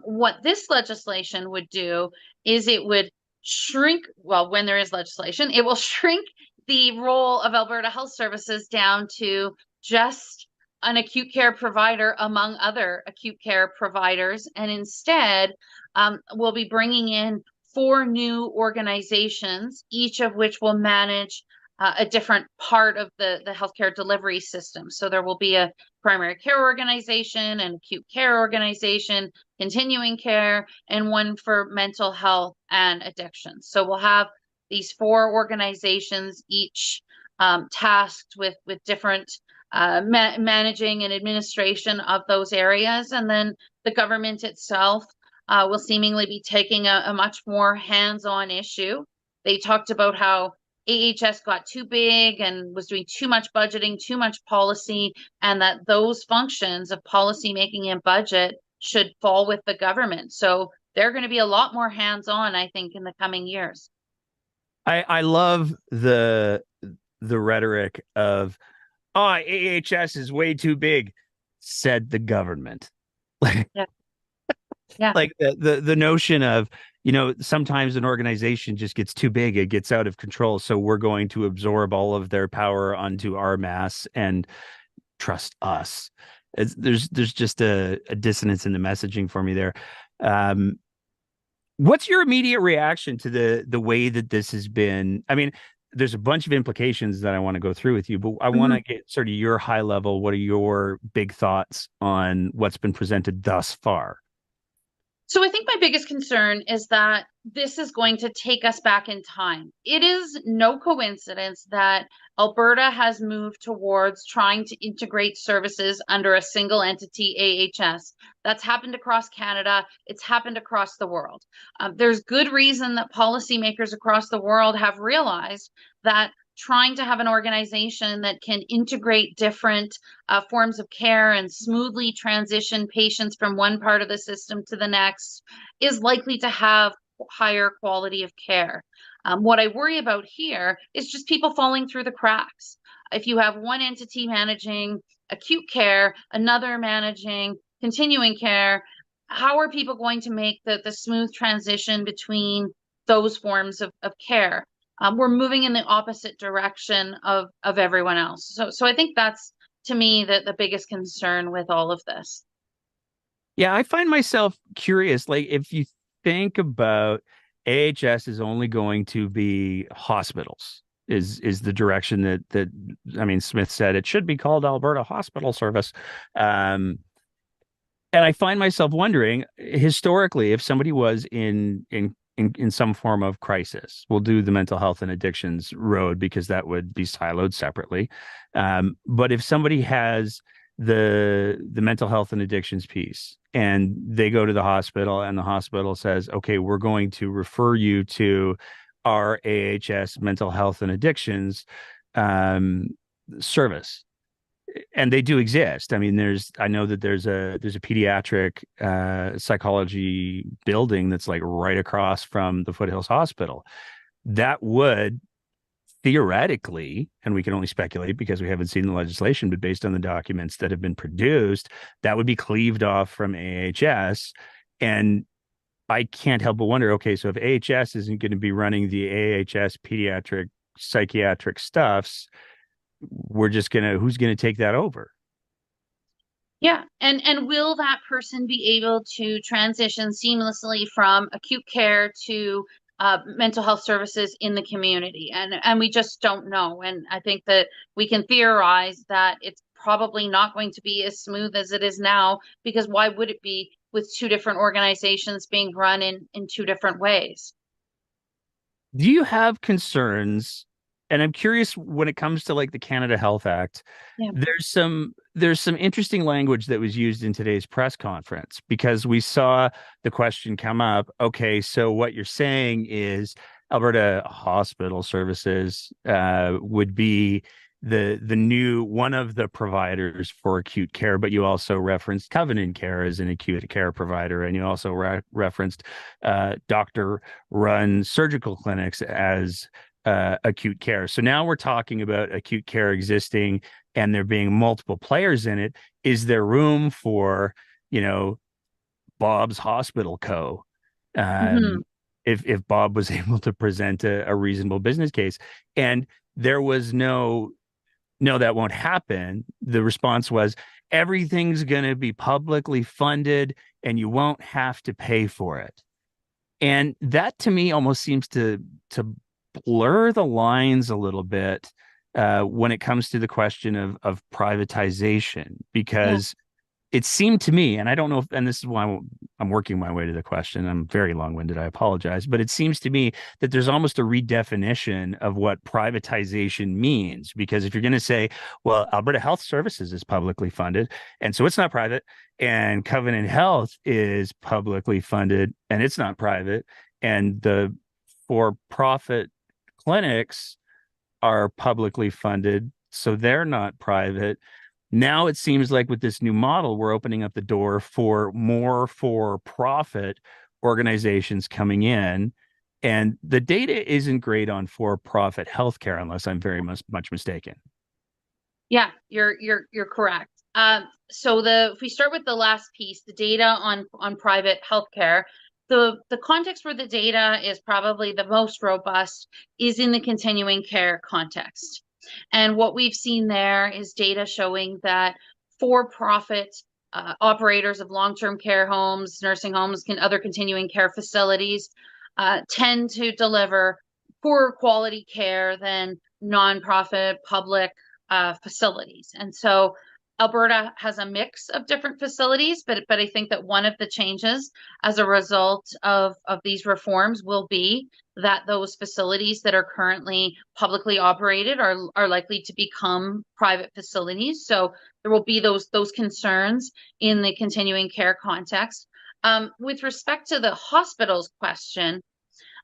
What this legislation would do is it would shrink, well, when there is legislation, it will shrink the role of Alberta Health Services down to just an acute care provider among other acute care providers. And instead, we'll be bringing in 4 new organizations, each of which will manage a different part of the healthcare delivery system. So there will be a primary care organization, an acute care organization, continuing care, and one for mental health and addiction. So we'll have these 4 organizations, each tasked with different managing and administration of those areas. And then the government itself will seemingly be taking a much more hands-on issue. They talked about how AHS got too big and was doing too much budgeting, too much policy, and that those functions of policy making and budget should fall with the government. So they're going to be a lot more hands-on, I think, in the coming years. I love the the rhetoric of, oh, AHS is way too big, said the government. Yeah. Yeah. Like the notion of, sometimes an organization just gets too big, it gets out of control, so we're going to absorb all of their power onto our mass and trust us. There's just a dissonance in the messaging for me there. um what's your immediate reaction to the way that this has been? I mean, there's a bunch of implications that I want to go through with you, but I want Mhm. to get sort of your high level. What are your big thoughts on what's been presented thus far? So I think my biggest concern is that this is going to take us back in time. It is no coincidence that Alberta has moved towards trying to integrate services under a single entity, AHS. That's happened across Canada. It's happened across the world. There's good reason that policymakers across the world have realized that trying to have an organization that can integrate different forms of care and smoothly transition patients from one part of the system to the next is likely to have higher quality of care. What I worry about here is just people falling through the cracks. If you have one entity managing acute care, another managing continuing care, how are people going to make the smooth transition between those forms of care? We're moving in the opposite direction of everyone else. So I think that's, to me, the biggest concern with all of this. Yeah, I find myself curious. Like, if you think about, AHS is only going to be hospitals, is the direction that I mean, Smith said it should be called Alberta Hospital Service. Um, and I find myself wondering, historically, if somebody was in some form of crisis, we'll do the mental health and addictions road because that would be siloed separately. But if somebody has the mental health and addictions piece, and they go to the hospital, and the hospital says, okay, we're going to refer you to our AHS mental health and addictions um, service, and they do exist. I mean, I know that there's a pediatric psychology building that's like right across from the Foothills Hospital. That would theoretically, and we can only speculate because we haven't seen the legislation, but based on the documents that have been produced, that would be cleaved off from AHS. And I can't help but wonder, okay, so if AHS isn't going to be running the AHS pediatric psychiatric stuffs, who's gonna take that over? Yeah, and will that person be able to transition seamlessly from acute care to mental health services in the community? And we just don't know. And I think that we can theorize that it's probably not going to be as smooth as it is now, because why would it be with two different organizations being run in two different ways? Do you have concerns? And I'm curious, when it comes to like the Canada Health Act, Yeah. there's some interesting language that was used in today's press conference, because we saw the question come up. Okay, so what you're saying is Alberta Hospital Services would be the new one of the providers for acute care, but you also referenced Covenant Care as an acute care provider, and you also referenced doctor run surgical clinics as acute care. So now we're talking about acute care existing and there being multiple players in it. Is there room for, you know, Bob's Hospital Co. Hmm. Um, if Bob was able to present a reasonable business case, and there was no, that won't happen. The response was, everything's going to be publicly funded and you won't have to pay for it. And that to me almost seems to blur the lines a little bit when it comes to the question of privatization, Yeah. because it seemed to me, and I don't know if, and this is why I'm working my way to the question. I'm very long-winded. I apologize, but it seems to me that there's almost a redefinition of what privatization means. Because if you're going to say, well, Alberta Health Services is publicly funded, and so it's not private, and Covenant Health is publicly funded, and it's not private, and the for-profit clinics are publicly funded, so they're not private. Now it seems like with this new model, we're opening up the door for more for profit organizations coming in. And the data isn't great on for-profit healthcare, unless I'm very much mistaken. Yeah, you're correct. So if we start with the last piece, the data on private healthcare, the context where the data is probably the most robust is in the continuing care context. And what we've seen there is data showing that for-profit operators of long-term care homes, nursing homes, other continuing care facilities tend to deliver poorer quality care than nonprofit public facilities. And so Alberta has a mix of different facilities, but I think that one of the changes as a result of these reforms will be that those facilities that are currently publicly operated are likely to become private facilities. So there will be those concerns in the continuing care context. With respect to the hospitals question,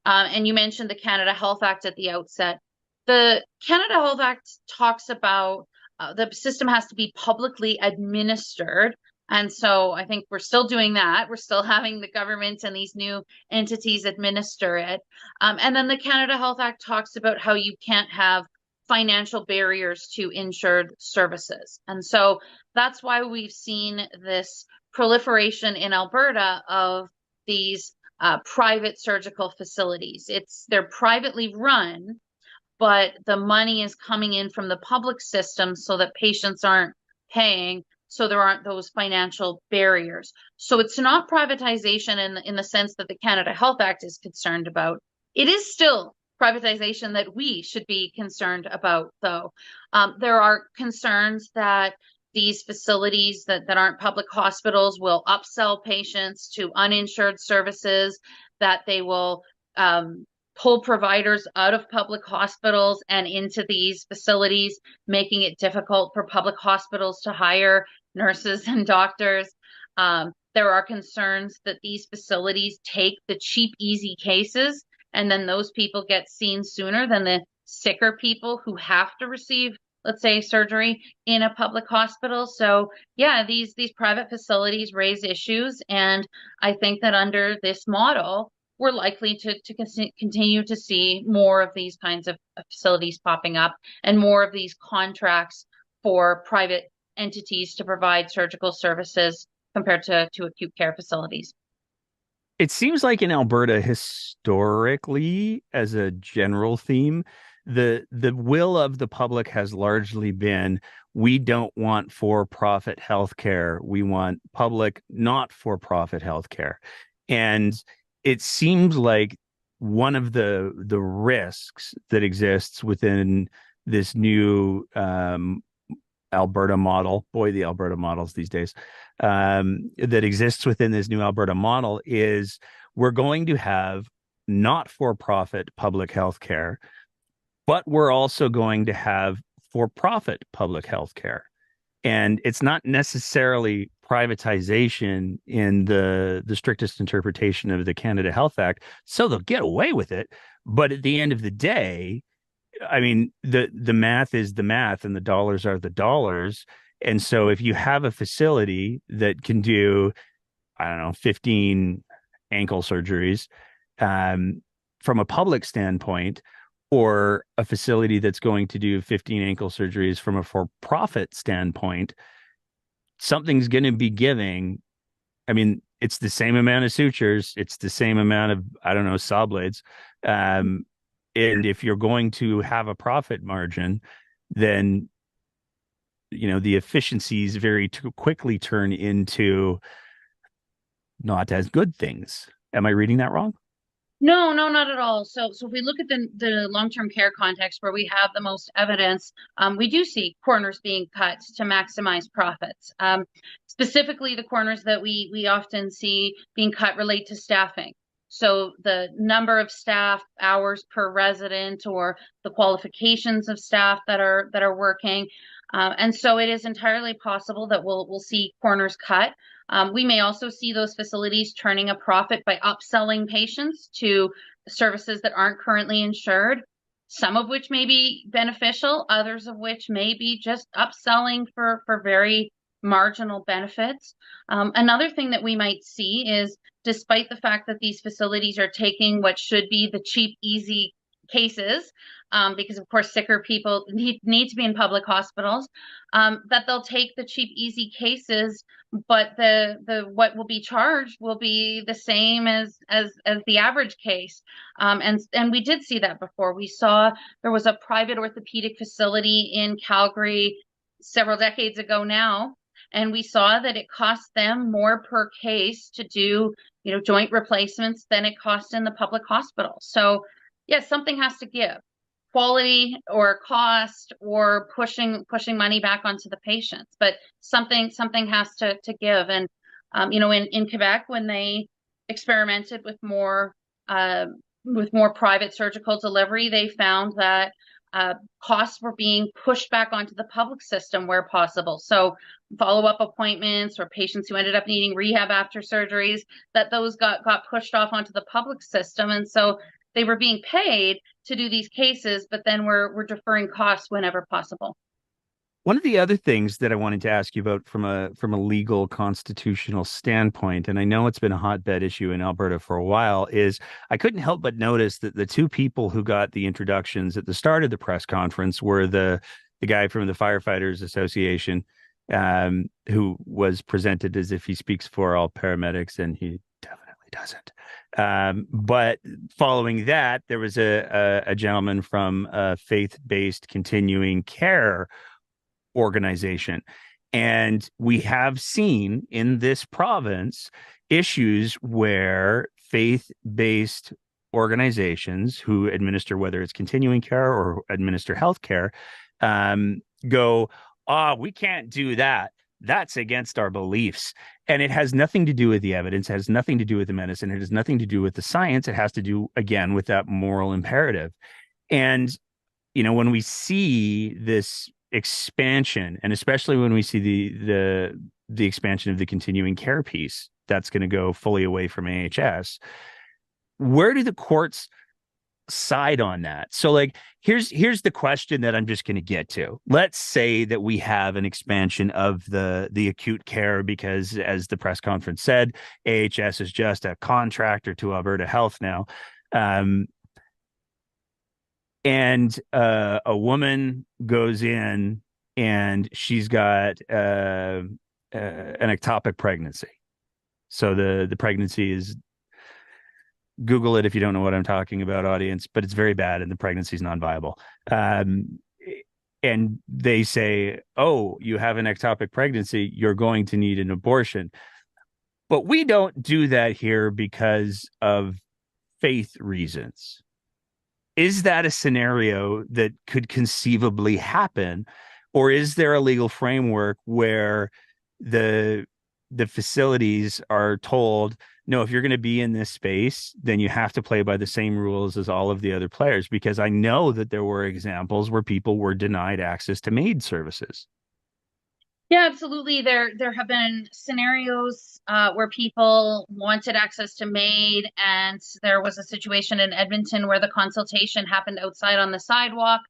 and you mentioned the Canada Health Act at the outset. The Canada Health Act talks about the system has to be publicly administered. And so I think we're still doing that. We're still having the government and these new entities administer it. And then the Canada Health Act talks about how you can't have financial barriers to insured services. And so that's why we've seen this proliferation in Alberta of these private surgical facilities. They're privately run, but the money is coming in from the public system so that patients aren't paying, so there aren't those financial barriers. So it's not privatization in the sense that the Canada Health Act is concerned about. It is still privatization that we should be concerned about, though. There are concerns that these facilities that aren't public hospitals will upsell patients to uninsured services, that they will pull providers out of public hospitals and into these facilities, making it difficult for public hospitals to hire nurses and doctors. There are concerns that these facilities take the cheap, easy cases, and then those people get seen sooner than the sicker people who have to receive, let's say, surgery in a public hospital. So yeah, these private facilities raise issues. And I think that under this model, we're likely to continue to see more of these kinds of facilities popping up and more of these contracts for private entities to provide surgical services compared to acute care facilities. It seems like in Alberta, historically, as a general theme, the will of the public has largely been we don't want for-profit healthcare. We want public, not for-profit healthcare. And it seems like one of the risks that exists within this new Alberta model, boy, the Alberta models these days, that exists within this new Alberta model is we're going to have not-for-profit public health care, but we're also going to have for-profit public health care. And it's not necessarily privatization in the strictest interpretation of the Canada Health Act, so they'll get away with it. But at the end of the day, I mean, the math is the math and the dollars are the dollars. And so if you have a facility that can do, I don't know, 15 ankle surgeries from a public standpoint, or a facility that's going to do 15 ankle surgeries from a for-profit standpoint, something's going to be giving. I mean, it's the same amount of sutures. It's the same amount of, I don't know, saw blades. And if you're going to have a profit margin, then, you know, the efficiencies very quickly turn into not as good things. Am I reading that wrong? No, no, not at all. So if we look at the long-term care context where we have the most evidence, we do see corners being cut to maximize profits. Specifically, the corners that we often see being cut relate to staffing. So the number of staff hours per resident, or the qualifications of staff that are working. And so it is entirely possible that we'll see corners cut. We may also see those facilities turning a profit by upselling patients to services that aren't currently insured, some of which may be beneficial, others of which may be just upselling for very marginal benefits. Another thing that we might see is despite the fact that these facilities are taking what should be the cheap, easy cases, because of course sicker people need to be in public hospitals, that they'll take the cheap, easy cases, but the what will be charged will be the same as the average case. And we did see that before. We saw there was a private orthopedic facility in Calgary several decades ago now, and we saw that it cost them more per case to do, joint replacements than it cost in the public hospital. So yes, something has to give. Quality or cost or pushing money back onto the patients, but something has to give. And in Quebec, when they experimented with more private surgical delivery, they found that costs were being pushed back onto the public system where possible. So follow-up appointments or patients who ended up needing rehab after surgeries, that those got pushed off onto the public system. And so they were being paid to do these cases, but then we're deferring costs whenever possible. One of the other things that I wanted to ask you about from a legal constitutional standpoint, and I know it's been a hotbed issue in Alberta for a while, is I couldn't help but notice that the two people who got the introductions at the start of the press conference were the guy from the Firefighters Association, who was presented as if he speaks for all paramedics, and he definitely doesn't. But following that, there was a gentleman from a faith-based continuing care organization. And we have seen in this province issues where faith-based organizations who administer, whether it's continuing care or administer healthcare, go, we can't do that. That's against our beliefs. And it has nothing to do with the evidence, it has nothing to do with the medicine, it has nothing to do with the science. It has to do, again, with that moral imperative. And, when we see this expansion, and especially when we see the expansion of the continuing care piece that's going to go fully away from AHS, where do the courts side on that? So like here's the question that I'm just going to get to. Let's say that we have an expansion of the acute care because, as the press conference said, AHS is just a contractor to Alberta Health now. And a woman goes in and she's got an ectopic pregnancy. So the pregnancy is, Google it if you don't know what I'm talking about, audience, but it's very bad and the pregnancy is non-viable. And they say, oh, you have an ectopic pregnancy, you're going to need an abortion. But we don't do that here because of faith reasons. Is that a scenario that could conceivably happen, or is there a legal framework where the facilities are told, no, if you're going to be in this space, then you have to play by the same rules as all of the other players? Because I know that there were examples where people were denied access to maid services. Yeah, absolutely. There have been scenarios where people wanted access to MAID, and there was a situation in Edmonton where the consultation happened outside on the sidewalk.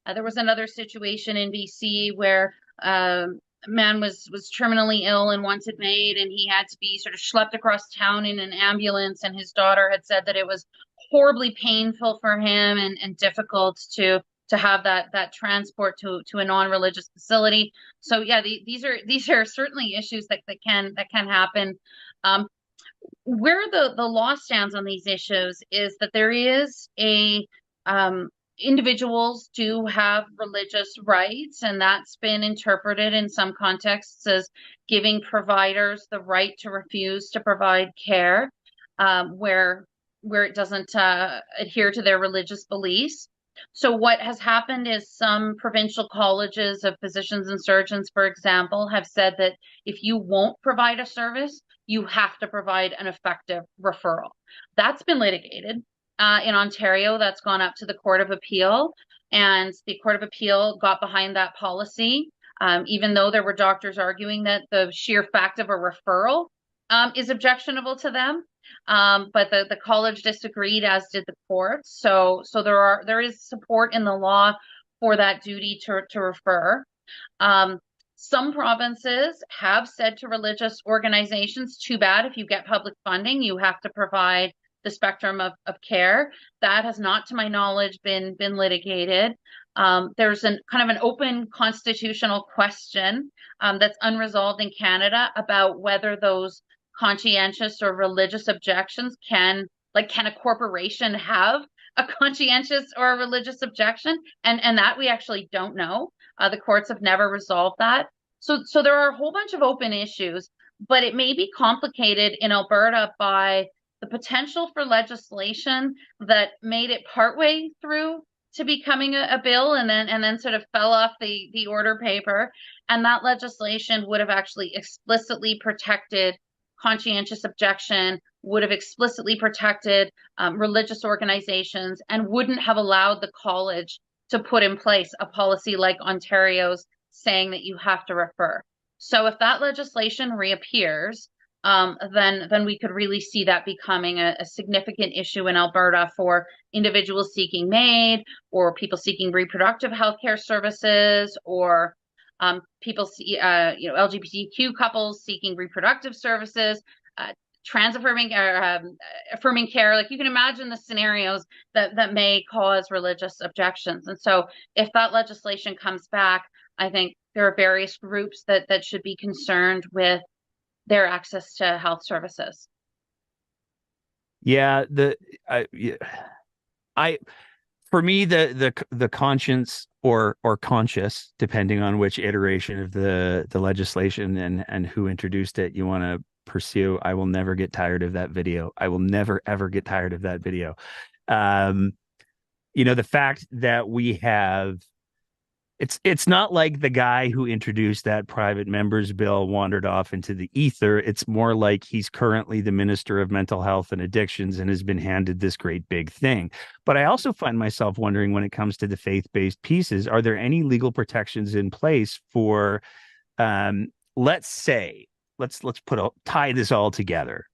There was another situation in BC where a man was terminally ill and wanted MAID, and he had to be sort of schlepped across town in an ambulance, and his daughter had said that it was horribly painful for him and difficult to have that transport to a non-religious facility. So yeah, these are certainly issues that can happen. Where the law stands on these issues is that there is individuals do have religious rights, and that's been interpreted in some contexts as giving providers the right to refuse to provide care where it doesn't adhere to their religious beliefs. So what has happened is some provincial colleges of physicians and surgeons, for example, have said that if you won't provide a service, you have to provide an effective referral. That's been litigated. In Ontario, that's gone up to the Court of Appeal, and the Court of Appeal got behind that policy, even though there were doctors arguing that the sheer fact of a referral is objectionable to them. But the college disagreed, as did the court. So there is support in the law for that duty to refer. Some provinces have said to religious organizations, too bad, if you get public funding, you have to provide the spectrum of care. That has not, to my knowledge, been litigated. There's kind of an open constitutional question that's unresolved in Canada about whether those conscientious or religious objections can a corporation have a conscientious or a religious objection? And that we actually don't know. The courts have never resolved that. So there are a whole bunch of open issues, but it may be complicated in Alberta by the potential for legislation that made it partway through to becoming a bill and then sort of fell off the order paper. And that legislation would have actually explicitly protected conscientious objection, would have explicitly protected religious organizations, and wouldn't have allowed the college to put in place a policy like Ontario's saying that you have to refer. So if that legislation reappears, then we could really see that becoming a significant issue in Alberta for individuals seeking MAID, or people seeking reproductive healthcare services, or people, LGBTQ couples seeking reproductive services, trans affirming or affirming care. Like, you can imagine the scenarios that may cause religious objections. And so if that legislation comes back, I think there are various groups that should be concerned with their access to health services. Yeah, for me, the conscience or conscious, depending on which iteration of the legislation and who introduced it you want to pursue, I will never get tired of that video. I will never ever get tired of that video. The fact that we have, it's not like the guy who introduced that private members bill wandered off into the ether. It's more like he's currently the Minister of Mental Health and Addictions and has been handed this great big thing. But I also find myself wondering, when it comes to the faith-based pieces, are there any legal protections in place for, let's say, let's tie this all together.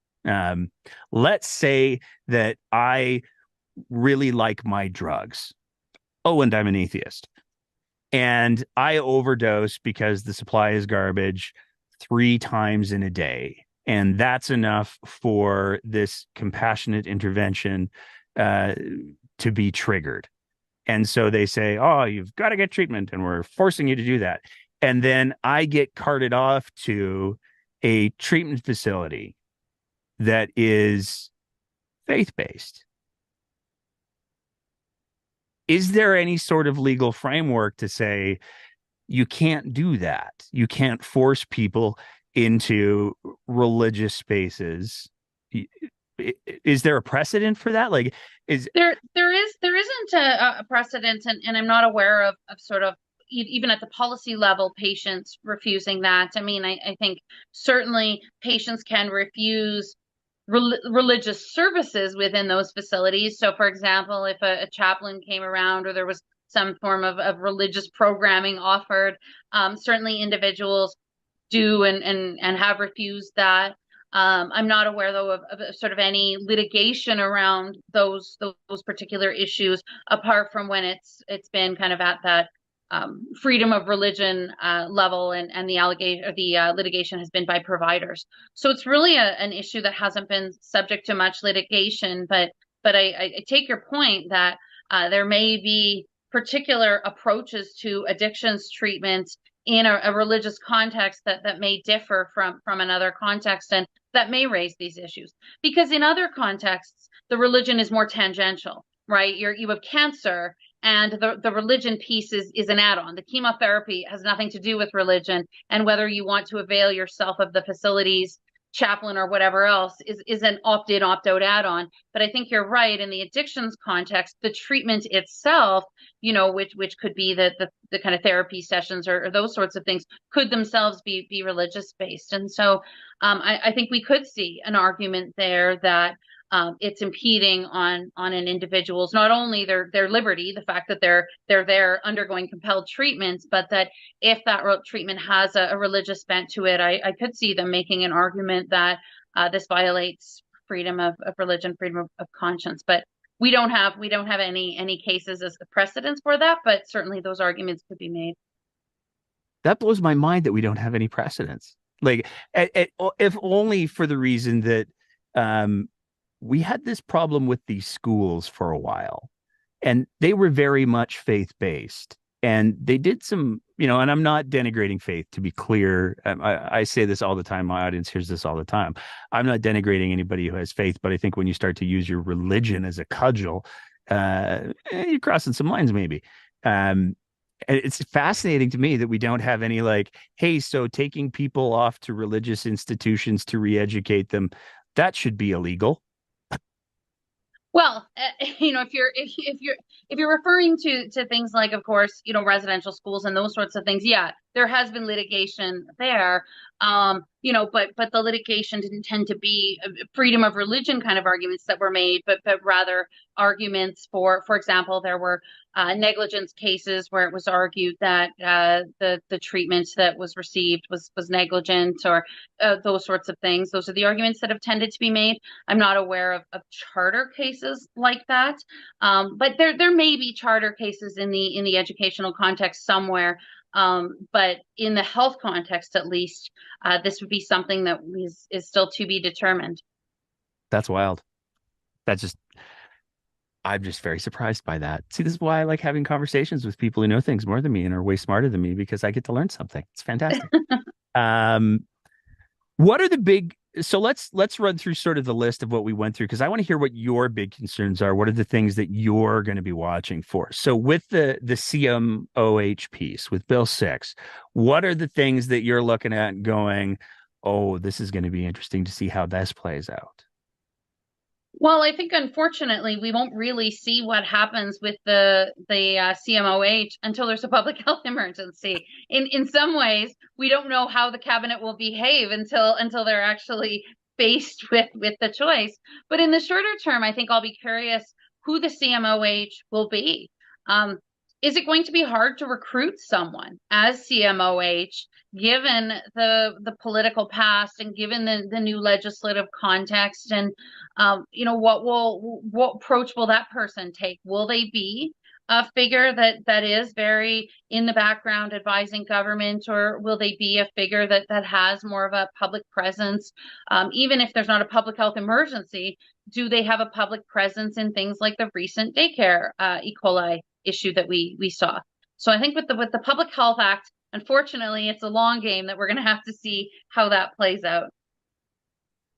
Let's say that I really like my drugs. Oh, and I'm an atheist. And I overdose because the supply is garbage 3 times in a day. And that's enough for this compassionate intervention to be triggered. And so they say, oh, you've got to get treatment, and we're forcing you to do that. And then I get carted off to a treatment facility that is faith-based. Is there any sort of legal framework to say you can't do that? You can't force people into religious spaces. Is there a precedent for that? Like, there isn't a precedent, and I'm not aware of sort of, even at the policy level, patients refusing that. I mean, I think certainly patients can refuse religious services within those facilities. So, for example, if a chaplain came around, or there was some form of religious programming offered, certainly individuals do and have refused that. I'm not aware, though, of sort of any litigation around those particular issues, apart from when it's been kind of at that freedom of religion level, and the allegation or the litigation has been by providers. So it's really an issue that hasn't been subject to much litigation. But I take your point that there may be particular approaches to addictions treatment in a religious context that may differ from another context, and that may raise these issues. Because in other contexts, the religion is more tangential, right? You have cancer, and the religion piece is an add-on. The chemotherapy has nothing to do with religion, and whether you want to avail yourself of the facilities, chaplain, or whatever else is an opt-in, opt-out add-on. But I think you're right, in the addictions context, the treatment itself, which could be the kind of therapy sessions or those sorts of things, could themselves be religious based. And so I think we could see an argument there that it's impeding on an individual's, not only their liberty, the fact that they're there undergoing compelled treatments, but that if that treatment has a religious bent to it, I could see them making an argument that this violates freedom of religion, freedom of conscience. But we don't have any cases as precedents for that, but certainly those arguments could be made. That blows my mind that we don't have any precedents. Like, if only for the reason that um, we had this problem with these schools for a while, and they were very much faith based. And they did some, and I'm not denigrating faith, to be clear. I say this all the time. My audience hears this all the time. I'm not denigrating anybody who has faith, but I think when you start to use your religion as a cudgel, you're crossing some lines, maybe. Um, it's fascinating to me that we don't have any like, hey, so taking people off to religious institutions to re-educate them, that should be illegal. Well, if you're referring to things like, of course, residential schools and those sorts of things, yeah, there has been litigation there. But the litigation didn't tend to be freedom of religion kind of arguments that were made, but rather arguments for example, there were negligence cases where it was argued that the treatment that was received was negligent, or those sorts of things. Those are the arguments that have tended to be made. I'm not aware of charter cases like that, but there may be charter cases in the educational context somewhere. But in the health context, at least, this would be something that is still to be determined. That's wild. That's just I'm just very surprised by that. See, this is why I like having conversations with people who know things more than me and are way smarter than me, because I get to learn something. It's fantastic. Um, what are the big so let's run through sort of the list of what we went through, because I want to hear what your big concerns are. What are the things that you're going to be watching for? So with the CMOH piece with Bill 6, what are the things that you're looking at and going, oh, this is going to be interesting to see how this plays out? Well, I think unfortunately we won't really see what happens with the CMOH until there's a public health emergency. In some ways, we don't know how the cabinet will behave until they're actually faced with the choice. But in the shorter term, I think I'll be curious who the CMOH will be. Is it going to be hard to recruit someone as CMOH, given the political past and given the new legislative context? And what approach will that person take? Will they be a figure that is very in the background advising government, or will they be a figure that has more of a public presence? Even if there's not a public health emergency, do they have a public presence in things like the recent daycare E. coli issue that we saw? So I think with the Public Health Act, unfortunately, it's a long game that we're going to have to see how that plays out.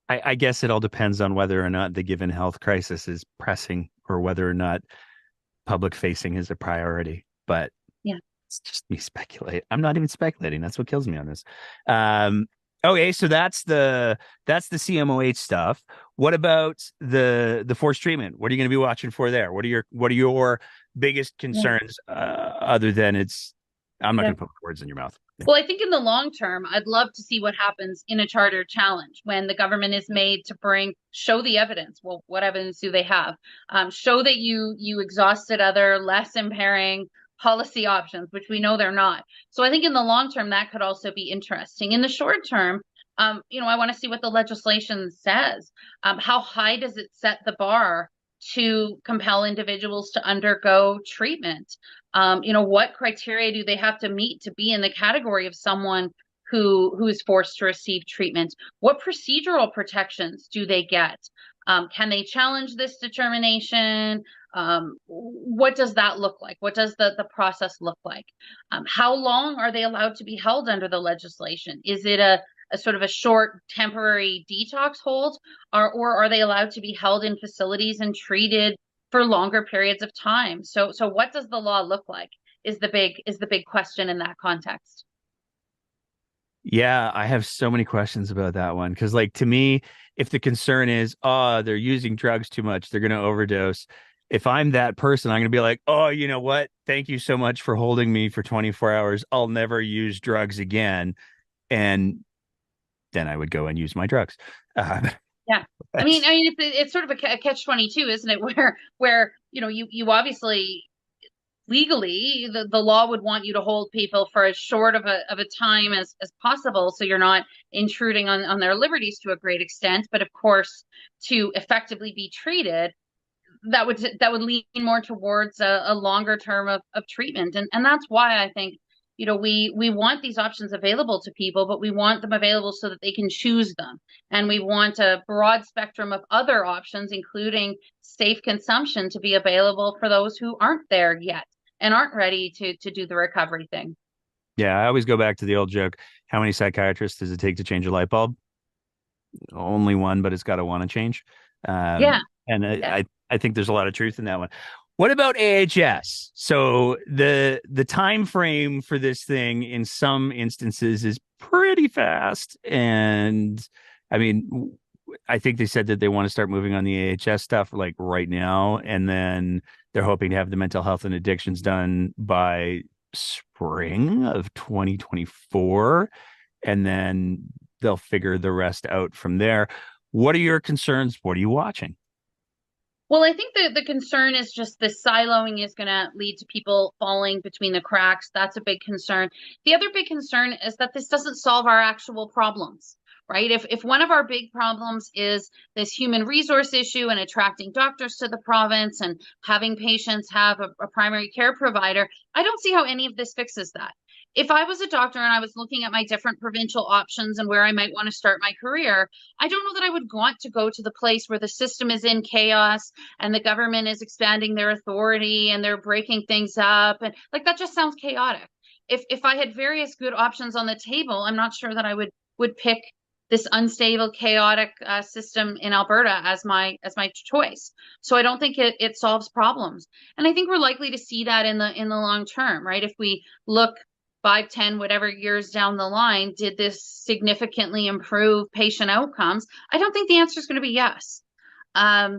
I guess it all depends on whether or not the given health crisis is pressing, or whether or not public facing is a priority. But yeah, it's just me speculate. I'm not even speculating. That's what kills me on this. Okay, so that's the CMOH stuff. What about the forced treatment? What are you going to be watching for there? What are your biggest concerns, other than I'm not going to put words in your mouth. Well, I think in the long term, I'd love to see what happens in a charter challenge when the government is made to show the evidence. Well, what evidence do they have? Show that you exhausted other less impairing policy options, which we know they're not. So I think in the long term, that could also be interesting. In the short term, I want to see what the legislation says. How high does it set the bar to compel individuals to undergo treatment? What criteria do they have to meet to be in the category of someone who is forced to receive treatment? What procedural protections do they get? Can they challenge this determination? What does that look like? What does the process look like? How long are they allowed to be held under the legislation? Is it a sort of a short temporary detox hold, or are they allowed to be held in facilities and treated for longer periods of time? So what does the law look like is the big question in that context. Yeah, I have so many questions about that one, because like, to me, if the concern is, oh, they're using drugs too much, they're going to overdose. If I'm that person, I'm going to be like, oh, you know what? Thank you so much for holding me for 24 hours. I'll never use drugs again. And then I would go and use my drugs. Yeah. I mean, it's sort of a catch-22, isn't it? Where you obviously legally the law would want you to hold people for as short of a time as possible, so you're not intruding on their liberties to a great extent. But of course, to effectively be treated, that would lean more towards a longer term of treatment. And that's why I think we want these options available to people, but we want them available so that they can choose them. And we want a broad spectrum of other options, including safe consumption, to be available for those who aren't there yet and aren't ready to do the recovery thing. Yeah, I always go back to the old joke. How many psychiatrists does it take to change a light bulb? Only one, but it's got to want to change. Yeah. And Yeah. I think there's a lot of truth in that one. What about AHS? So the time frame for this thing in some instances is pretty fast. And I mean, I think they said that they want to start moving on the AHS stuff like right now. And then they're hoping to have the mental health and addictions done by spring of 2024. And then they'll figure the rest out from there. What are your concerns? What are you watching? Well, I think the concern is just the siloing is going to lead to people falling between the cracks. That's a big concern. The other big concern is that this doesn't solve our actual problems, right? If one of our big problems is this human resource issue and attracting doctors to the province and having patients have a primary care provider, I don't see how any of this fixes that. If I was a doctor and I was looking at my different provincial options and where I might want to start my career, I don't know that I would want to go to the place where the system is in chaos and the government is expanding their authority and they're breaking things up. And like that just sounds chaotic. If I had various good options on the table, I'm not sure that I would pick this unstable, chaotic system in Alberta as my choice. So I don't think it solves problems. And I think we're likely to see that in the long term, right? If we look 5, 10, whatever years down the line, did this significantly improve patient outcomes? I don't think the answer is going to be yes. I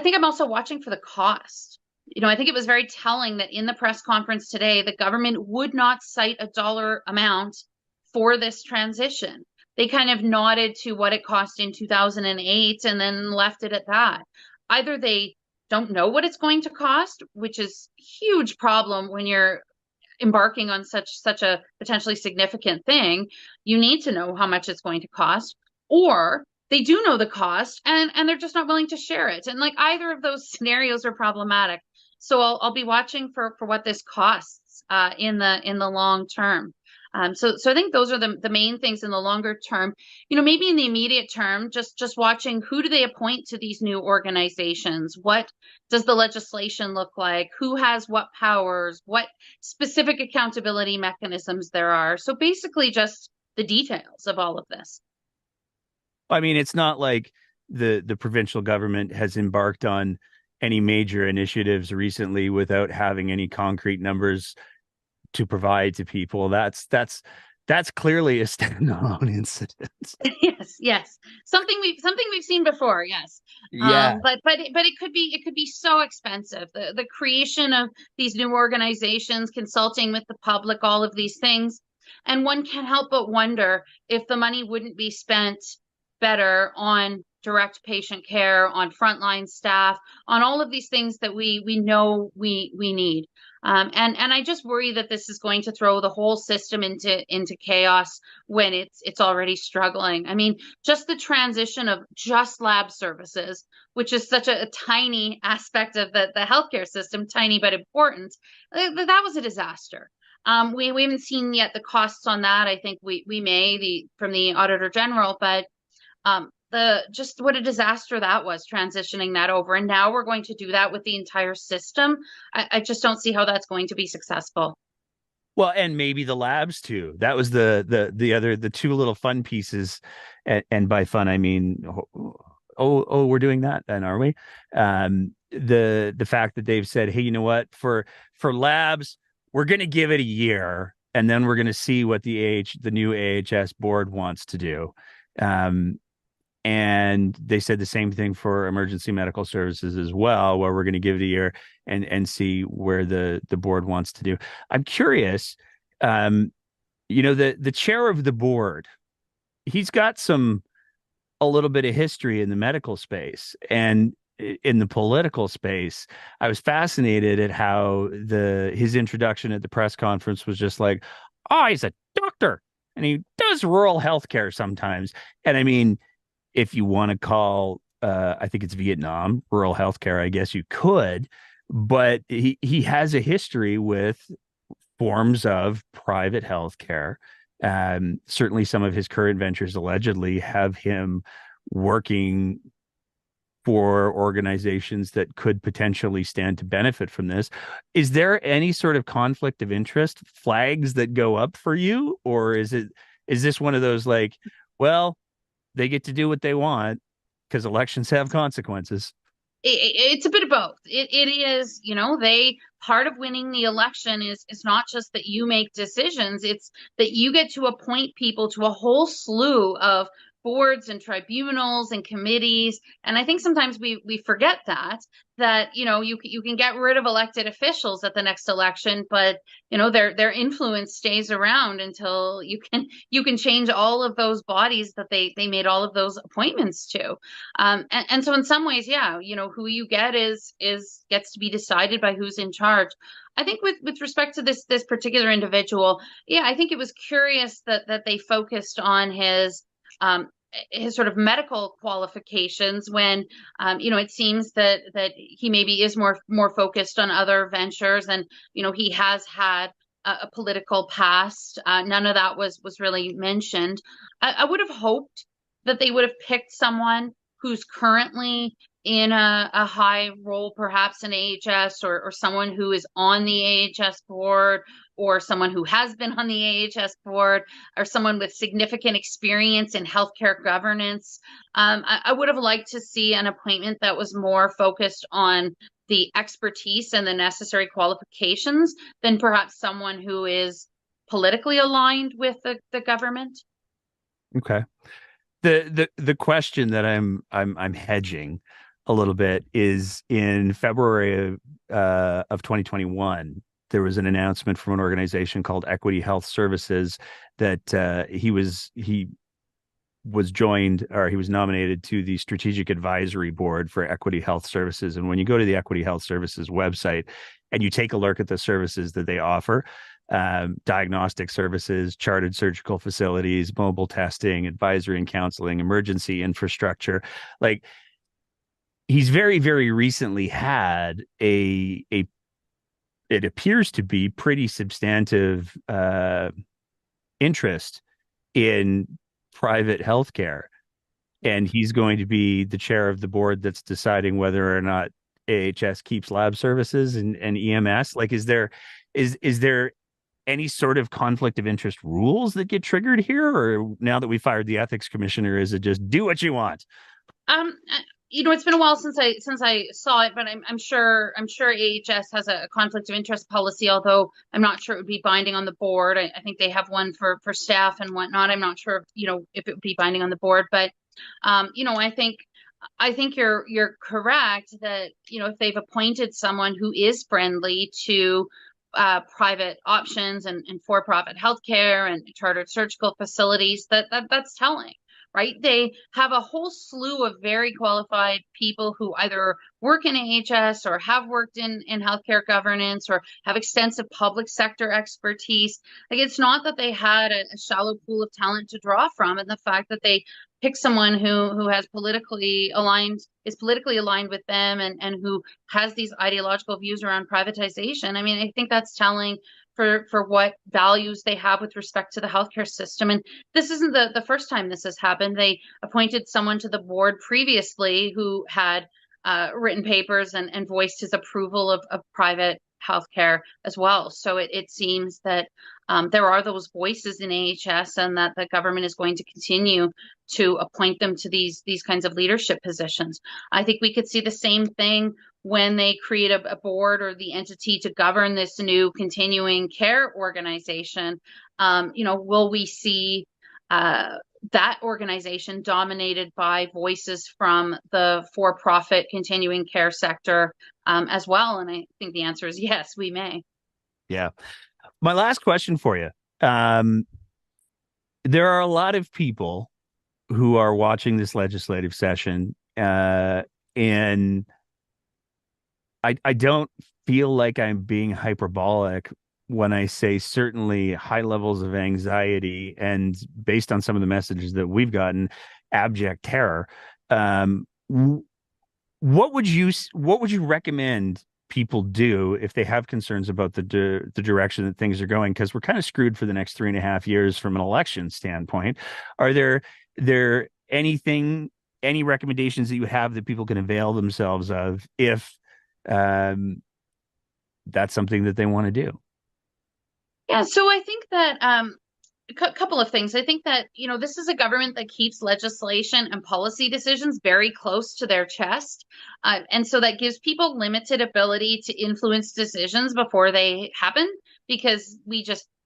think I'm also watching for the cost. I think it was very telling that in the press conference today, the government would not cite a dollar amount for this transition. They kind of nodded to what it cost in 2008 and then left it at that. Either they don't know what it's going to cost, which is a huge problem when you're embarking on such a potentially significant thing. You need to know how much it's going to cost, or they do know the cost and they're just not willing to share it. And like either of those scenarios are problematic. So I'll be watching for what this costs in the long term. So I think those are the main things in the longer term. Maybe in the immediate term, just watching who do they appoint to these new organizations? What does the legislation look like? Who has what powers? What specific accountability mechanisms there are? So basically just the details of all of this. I mean, it's not like the provincial government has embarked on any major initiatives recently without having any concrete numbers to provide to people. That's clearly a standalone incident. Yes. Something we've seen before. Yes. Yeah. But it could be so expensive. The creation of these new organizations, consulting with the public, all of these things, and one can't help but wonder if the money wouldn't be spent better on direct patient care, on frontline staff, on all of these things that we know we need. And I just worry that this is going to throw the whole system into chaos when it's already struggling. I mean, just the transition of just lab services, which is such a tiny aspect of the healthcare system, tiny but important, that was a disaster. We haven't seen yet the costs on that. I think we may from the Auditor General, but just what a disaster that was, transitioning that over. And now we're going to do that with the entire system. I just don't see how that's going to be successful. Well, and maybe the labs too. That was the two little fun pieces. And by fun, I mean, we're doing that then, are we? The fact that they've said, hey, you know what, for labs, we're going to give it a year and then we're going to see what the new AHS board wants to do. And they said the same thing for emergency medical services as well, where we're going to give it a year and see where the board wants to do. I'm curious, the chair of the board, he's got a little bit of history in the medical space and in the political space. I was fascinated at how his introduction at the press conference was just like, oh, he's a doctor and he does rural healthcare sometimes. And I mean, if you want to call, I think it's Vietnam, rural healthcare, I guess you could, but he has a history with forms of private healthcare. Certainly, some of his current ventures allegedly have him working for organizations that could potentially stand to benefit from this. Is there any sort of conflict of interest flags that go up for you, or is this one of those like, well, they get to do what they want because elections have consequences? It's a bit of both. It is, they part of winning the election is not just that you make decisions, it's that you get to appoint people to a whole slew of boards and tribunals and committees. And I think sometimes we forget that you can get rid of elected officials at the next election, but their influence stays around until you can change all of those bodies that they made all of those appointments to. And so in some ways, yeah, who you get is gets to be decided by who's in charge. I think with respect to this particular individual, yeah, I think it was curious that they focused on his sort of medical qualifications when it seems that he maybe is more focused on other ventures, and he has had a political past. None of that was really mentioned. I would have hoped that they would have picked someone who's currently in a high role, perhaps in AHS, or someone who is on the AHS board, or someone who has been on the AHS board, or someone with significant experience in healthcare governance. I would have liked to see an appointment that was more focused on the expertise and the necessary qualifications than perhaps someone who is politically aligned with the government. Okay. The question that I'm hedging a little bit is in February of 2021, there was an announcement from an organization called Equity Health Services that he was joined, or he was nominated to the Strategic Advisory Board for Equity Health Services. And when you go to the Equity Health Services website and you take a look at the services that they offer, diagnostic services, chartered surgical facilities, mobile testing, advisory and counseling, emergency infrastructure, like he's very, very recently had it appears to be pretty substantive interest in private healthcare. And he's going to be the chair of the board that's deciding whether or not AHS keeps lab services and EMS. Like, is there any sort of conflict of interest rules that get triggered here? Or now that we fired the ethics commissioner, is it just do what you want? It's been a while since I saw it, but I'm sure AHS has a conflict of interest policy, although I'm not sure it would be binding on the board. I think they have one for staff and whatnot. I'm not sure if it would be binding on the board, but I think you're correct that if they've appointed someone who is friendly to private options and for-profit healthcare and chartered surgical facilities, that's telling. Right? They have a whole slew of very qualified people who either work in AHS or have worked in healthcare governance or have extensive public sector expertise. Like, it's not that they had a shallow pool of talent to draw from, and the fact that they pick someone who is politically aligned with them and who has these ideological views around privatization. I mean, I think that's telling for what values they have with respect to the healthcare system. And this isn't the first time this has happened. They appointed someone to the board previously who had written papers and voiced his approval of private healthcare as well. So it seems that there are those voices in AHS, and that the government is going to continue to appoint them to these kinds of leadership positions. I think we could see the same thing when they create a board or the entity to govern this new continuing care organization. Will we see that organization dominated by voices from the for-profit continuing care sector as well? And I think the answer is yes, we may. Yeah. My last question for you. There are a lot of people who are watching this legislative session, and I don't feel like I'm being hyperbolic when I say certainly high levels of anxiety, and based on some of the messages that we've gotten, abject terror. What would you recommend people do if they have concerns about the direction that things are going, because we're kind of screwed for the next 3.5 years from an election standpoint. Are there any recommendations that you have that people can avail themselves of if that's something that they want to do? Yeah, so I think that a couple of things. I think that, this is a government that keeps legislation and policy decisions very close to their chest. And so that gives people limited ability to influence decisions before they happen, because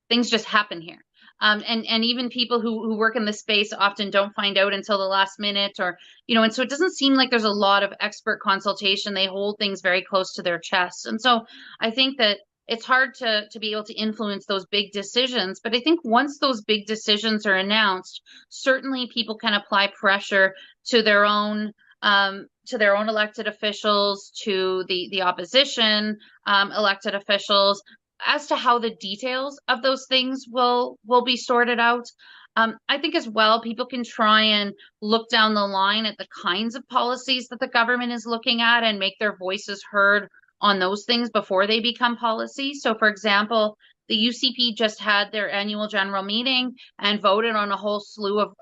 things just happen here. And even people who work in this space often don't find out until the last minute, or, and so it doesn't seem like there's a lot of expert consultation. They hold things very close to their chest. And so I think that it's hard to be able to influence those big decisions. But I think once those big decisions are announced, certainly people can apply pressure to their own elected officials, to the opposition elected officials, as to how the details of those things will be sorted out. I think as well, people can try and look down the line at the kinds of policies that the government is looking at and make their voices heard on those things before they become policy. So, for example, the UCP just had their annual general meeting and voted on a whole slew of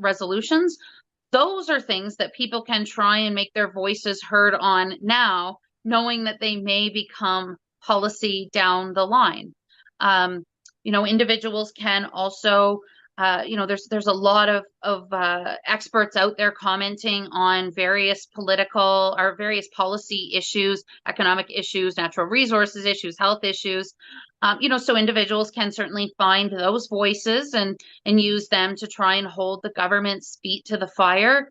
resolutions. Those are things that people can try and make their voices heard on now, knowing that they may become policy down the line. Individuals can also, there's a lot of experts out there commenting on various political or various policy issues, economic issues, natural resources issues, health issues. So individuals can certainly find those voices and use them to try and hold the government's feet to the fire.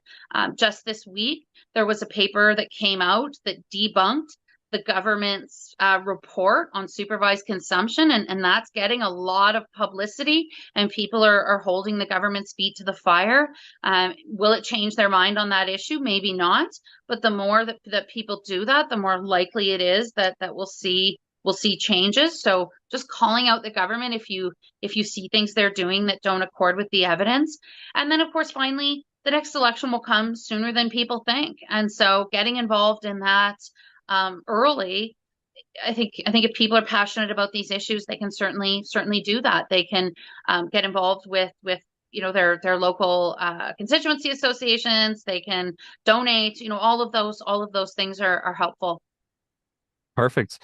Just this week, there was a paper that came out that debunked the government's report on supervised consumption, and that's getting a lot of publicity, and people are holding the government's feet to the fire. Will it change their mind on that issue? Maybe not, but the more that people do that, the more likely it is that we'll see changes. So just calling out the government if you see things they're doing that don't accord with the evidence. And then, of course, finally, the next election will come sooner than people think, and so getting involved in that early. I think if people are passionate about these issues, they can certainly do that. They can get involved with their local constituency associations. They can donate. All of those things are helpful. Perfect.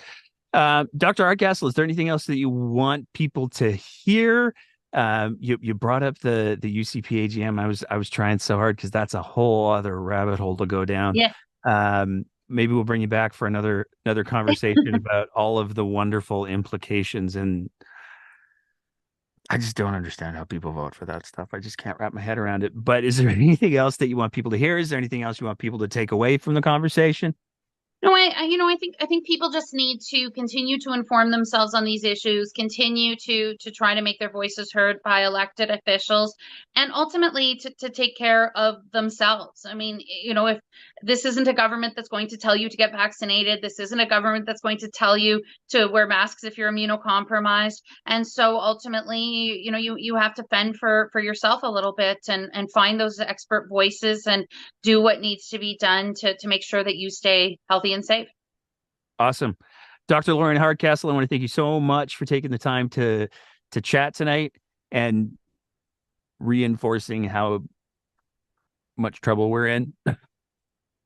Dr. Hardcastle, is there anything else that you want people to hear? You brought up the UCP AGM. I was trying so hard, because that's a whole other rabbit hole to go down. Yeah. Maybe we'll bring you back for another conversation about all of the wonderful implications. And I just don't understand how people vote for that stuff. I just can't wrap my head around it. But is there anything else that you want people to hear? Is there anything else you want people to take away from the conversation? No, I think people just need to continue to inform themselves on these issues, continue to try to make their voices heard by elected officials, and ultimately to take care of themselves. I mean, if this isn't a government that's going to tell you to get vaccinated, this isn't a government that's going to tell you to wear masks if you're immunocompromised. And so ultimately, you have to fend for yourself a little bit and find those expert voices and do what needs to be done to make sure that you stay healthy and safe. Awesome. Dr. Lorian Hardcastle, I want to thank you so much for taking the time to chat tonight and reinforcing how much trouble we're in.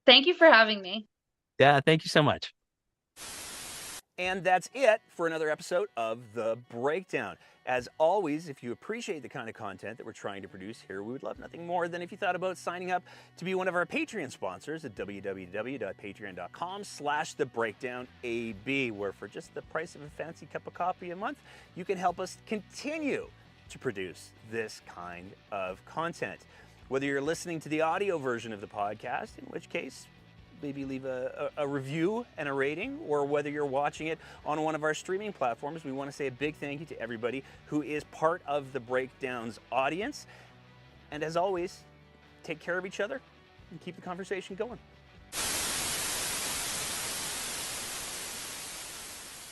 Thank you for having me. Yeah, thank you so much. And that's it for another episode of The Breakdown. As always, if you appreciate the kind of content that we're trying to produce here, we would love nothing more than if you thought about signing up to be one of our Patreon sponsors at www.patreon.com/thebreakdownab, where for just the price of a fancy cup of coffee a month, you can help us continue to produce this kind of content. Whether you're listening to the audio version of the podcast, in which case, maybe leave a review and a rating, or whether you're watching it on one of our streaming platforms, we want to say a big thank you to everybody who is part of the Breakdown's audience. And as always, take care of each other and keep the conversation going.